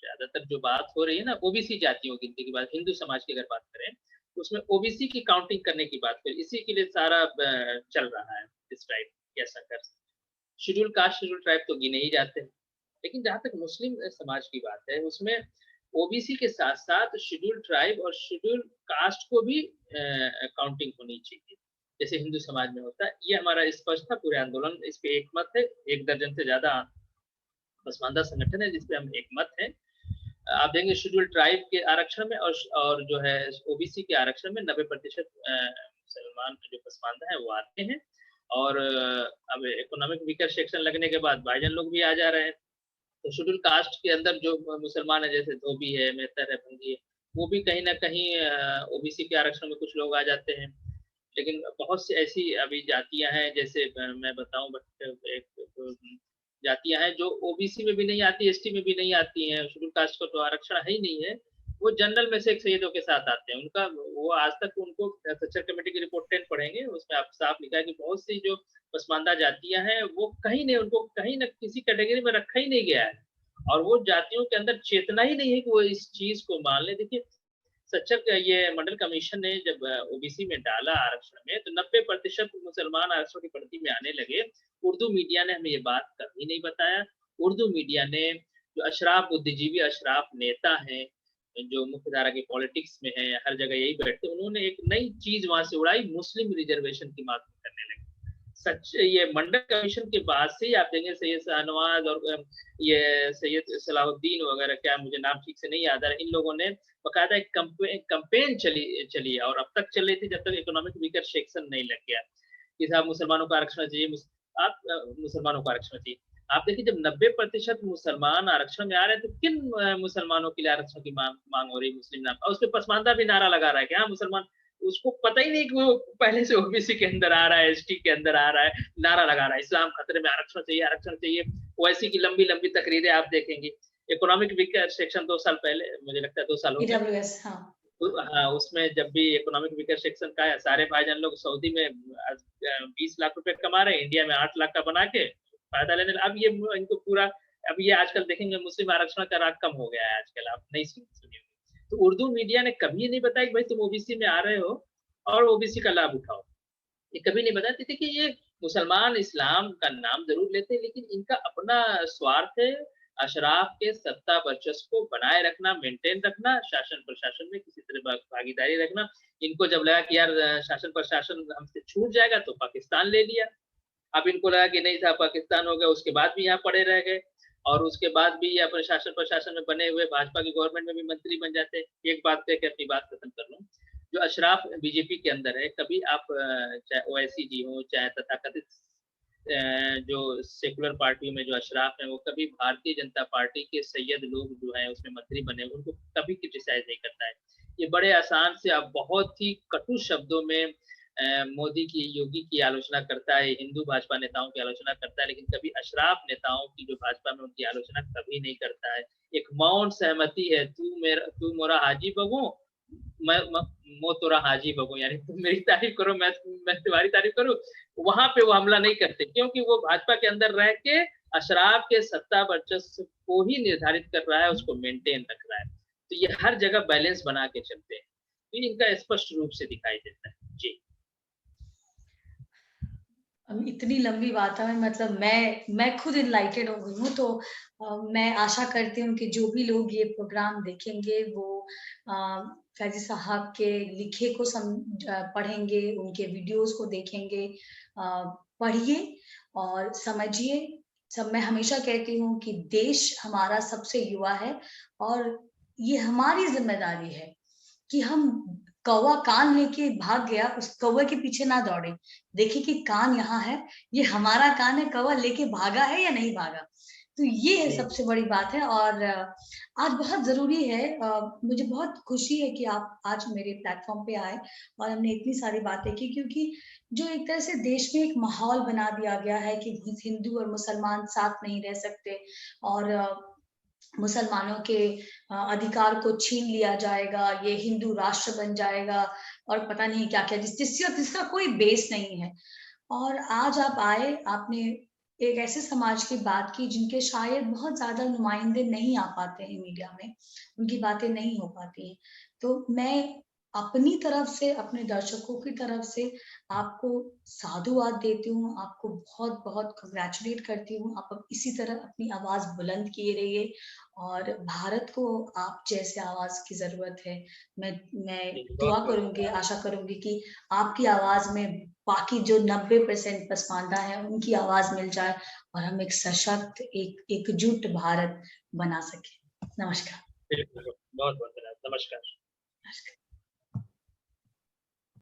ज़्यादातर जो बात हो रही है ना ओबीसी जातियों की गिनती की बात, हिंदू समाज की अगर बात करें, तो उसमें ओबीसी की काउंटिंग करने की बात करें, इसी के लिए सारा चल रहा है इस टाइप की ऐसा कर शेड्यूल कास्ट, शेड्यूल ट्राइब तो गिने ही जाते हैं। लेकिन जहाँ तक मुस्लिम समाज की बात है, उसमें ओबीसी के साथ-साथ शेड्यूल ट्राइब और शेड्यूल कास्ट को भी काउंटिंग होनी चाहिए, जैसे हिंदू समाज में होता है। ये हमारा स्पष्ट था, पूरे आंदोलन इस पे एकमत है, 1 दर्जन से ज़्यादा पसमानदा संगठन है, जिस पे हम एकमत हैं। आप देखेंगे शेड्यूल ट्राइब के आरक्षण में और जो है ओबीसी के आरक्षण में 90% मुसलमान जो पसमानदा है वो आते हैं और अब इकोनॉमिक वीकर सेक्शन लगने के बाद भाईजान लोग भी आ जा रहे हैं। तो शेड्यूल कास्ट के अंदर जो मुसलमान है जैसे धोबी है, मेहतर है, भंगी है, वो भी कहीं न कहीं ओबीसी के आरक्षण में कुछ लोग आ जाते हैं। लेकिन बहुत सी ऐसी अभी जातियाँ हैं जैसे मैं बताऊँ बट एक जातियाँ हैं जो ओबीसी में भी नहीं आती, एसटी में भी नहीं आती हैं, शेड्यूल कास्ट का तो आरक्षण है ही नहीं है। वो जनरल में से एक सैयदों के साथ आते हैं। उनका वो आज तक उनको सच्चर कमेटी की रिपोर्ट 10 पढ़ेंगे, उसमें आप साफ लिखा है कि बहुत सी जो पसमानदा जातियाँ हैं, वो कहीं नहीं उनको कहीं न किसी कैटेगरी में रखा ही नहीं गया है। और वो जातियों के अंदर चेतना ही नहीं है कि वो इस चीज़ को मान लें। देखिए, सच्चर ये मंडल कमीशन ने जब ओबीसी में डाला आरक्षण में, तो 90% मुसलमान आरक्षण की पड़ती में आने लगे। उर्दू मीडिया ने हमें ये बात कभी नहीं बताया। उर्दू मीडिया ने जो अशराफ बुद्धिजीवी अशराफ नेता हैं, जो मुख्यधारा की पॉलिटिक्स में हैं, हर जगह यही बैठते हैं, उन्होंने एक नई चीज़ वहाँ से उड़ाई, मुस्लिम रिज़र्वेशन की बात करने लगे। सच ये मंडल कमीशन के बाद से ही आप देखेंगे सैयद शाहनवाज़ और ये सैयद सलाहुद्दीन वगैरह, क्या मुझे नाम ठीक से नहीं याद आ रहा, इन लोगों ने बाकायदा एक कैंपेन चली है और अब तक चल रही थी जब तक इकोनॉमिक वीकर सेक्शन नहीं लग गया कि साहब मुसलमानों का आरक्षण चाहिए, आप मुसलमानों का आरक्षण चाहिए। आप देखिए जब 90% मुसलमान आरक्षण में आ रहे हैं, तो किन मुसलमानों के लिए आरक्षण की मांग हो रही है मुस्लिम नाम, और उसपे पसमानदा भी नारा लगा रहा है कि हाँ मुसलमान, उसको पता ही नहीं कि वो पहले से ओबीसी के अंदर आ रहा है, एसटी के अंदर आ रहा है, नारा लगा रहा है इस्लाम खतरे में, आरक्षण चाहिए, आरक्षण चाहिए। ओवैसी की लंबी-लंबी तकरीरें आप देखेंगे। इकोनॉमिक वीकर सेक्शन 2 साल पहले, मुझे लगता है 2 साल हो गए। ईडब्ल्यूएस, हाँ। हाँ, उसमें जब भी इकोनॉमिक वीकर सेक्शन का है, सारे भाईजान लोग सऊदी में 20 लाख रुपए कमा रहे हैं, इंडिया में 8 लाख का बना के फ़ायदा लेने। अब ये इनको पूरा, अब ये आजकल देखेंगे मुस्लिम आरक्षण का राग कम हो गया है आजकल, आप नहीं सुनी होंगी। तो उर्दू मीडिया ने कभी नहीं बताया कि भाई तुम ओबीसी में आ रहे हो और ओबीसी का लाभ उठाओ। ये कभी नहीं बताते थे कि ये मुसलमान इस्लाम का नाम ज़रूर लेते हैं, लेकिन इनका अपना स्वार्थ है, अशराफ के सत्ता वर्चस्व को बनाए रखना, मेंटेन रखना, शासन-प्रशासन में किसी तरह भागीदारी रखना। इनको जब लगा कि यार शासन-प्रशासन हमसे छूट जाएगा, तो पाकिस्तान ले लिया। अब इनको लगा कि नहीं था पाकिस्तान हो गया, उसके बाद भी यहाँ पड़े रह गए और उसके बाद भी ये अपने शासन-प्रशासन में बने हुए भाजपा की गवर्नमेंट में भी मंत्री बन जाते। एक बात कह के अपनी बात खत्म कर लूँ, जो अशराफ बीजेपी के अंदर है, कभी आप चाहे ओवैसी जी हों, चाहे तथाकथित जो सेकुलर पार्टियों में जो अशराफ हैं, वो कभी भारतीय जनता पार्टी के सैयद लोग जो हैं उसमें मंत्री बने, उनको कभी क्रिटिसाइज़ नहीं करता है। ये बड़े आसान से, अब बहुत ही कटु शब्दों में मोदी की, योगी की आलोचना करता है, हिंदू भाजपा नेताओं की आलोचना करता है, लेकिन कभी अशराफ नेताओं की जो भाजपा में उनकी आलोचना कभी नहीं करता है। एक मौन सहमति है, तू मोरा हाजी बगूँ, मैं तोरा हाजी बगूँ, यानी तुम मेरी तारीफ करो, मैं तुम्हारी तारीफ करूँ। वहाँ पे वो हमला नहीं करते, क्योंकि वो भाजपा के अंदर रह के अशराफ के सत्ता वर्चस्व को ही निर्धारित कर रहा है, उसको मेंटेन रख रहा है। तो ये हर जगह बैलेंस बना के चलते हैं। तो इनका स्पष्ट रूप से दिखाई देता है। जी। इतनी लंबी बात है, मतलब मैं खुद एनलाइटेड हो गई हूँ, तो मैं आशा करती हूँ कि जो भी लोग ये प्रोग्राम देखेंगे वो फैज़ी साहब के लिखे को पढ़ेंगे, उनके वीडियोज़ को देखेंगे। पढ़िए और समझिए। मैं हमेशा कहती हूँ कि देश हमारा सबसे युवा है और ये हमारी ज़िम्मेदारी है कि हम, कौवा कान लेके भाग गया, उस कौवे के पीछे ना दौड़े। देखिए कि कान यहाँ है, ये हमारा कान है, कौवा लेके भागा है या नहीं भागा। तो ये है सबसे बड़ी बात है और आज बहुत ज़रूरी है, मुझे बहुत खुशी है कि आप आज मेरे प्लेटफ़ॉर्म पे आए और हमने इतनी सारी बातें की, क्योंकि जो एक तरह से देश में एक माहौल बना दिया गया है कि हिंदू और मुसलमान साथ नहीं रह सकते और मुसलमानों के अधिकार को छीन लिया जाएगा, ये हिंदू राष्ट्र बन जाएगा और पता नहीं क्या-क्या, जिसका कोई बेस नहीं है। और आज आप आए, आपने एक ऐसे समाज की बात की जिनके शायद बहुत ज़्यादा नुमाइंदे नहीं आ पाते हैं मीडिया में, उनकी बातें नहीं हो पाती हैं। तो मैं अपनी तरफ से, अपने दर्शकों की तरफ से आपको साधुवाद देती हूँ, आपको बहुत-बहुत कांग्रेचुलेट करती हूँ। आप अब इसी तरह अपनी आवाज़ बुलंद किए रहिए और भारत को आप जैसे आवाज़ की ज़रूरत है। मैं जी, दुआ बहुत-बहुत करूँगी, धन्यवाद। आशा करूँगी कि आपकी आवाज़ में बाकी जो 90% पसमानदा है, उनकी आवाज़ मिल जाए और हम एक सशक्त, एक एकजुट भारत बना सकें। नमस्कार। बिल्कुल, बहुत-बहुत धन्यवाद। नमस्कार। नमस्कार।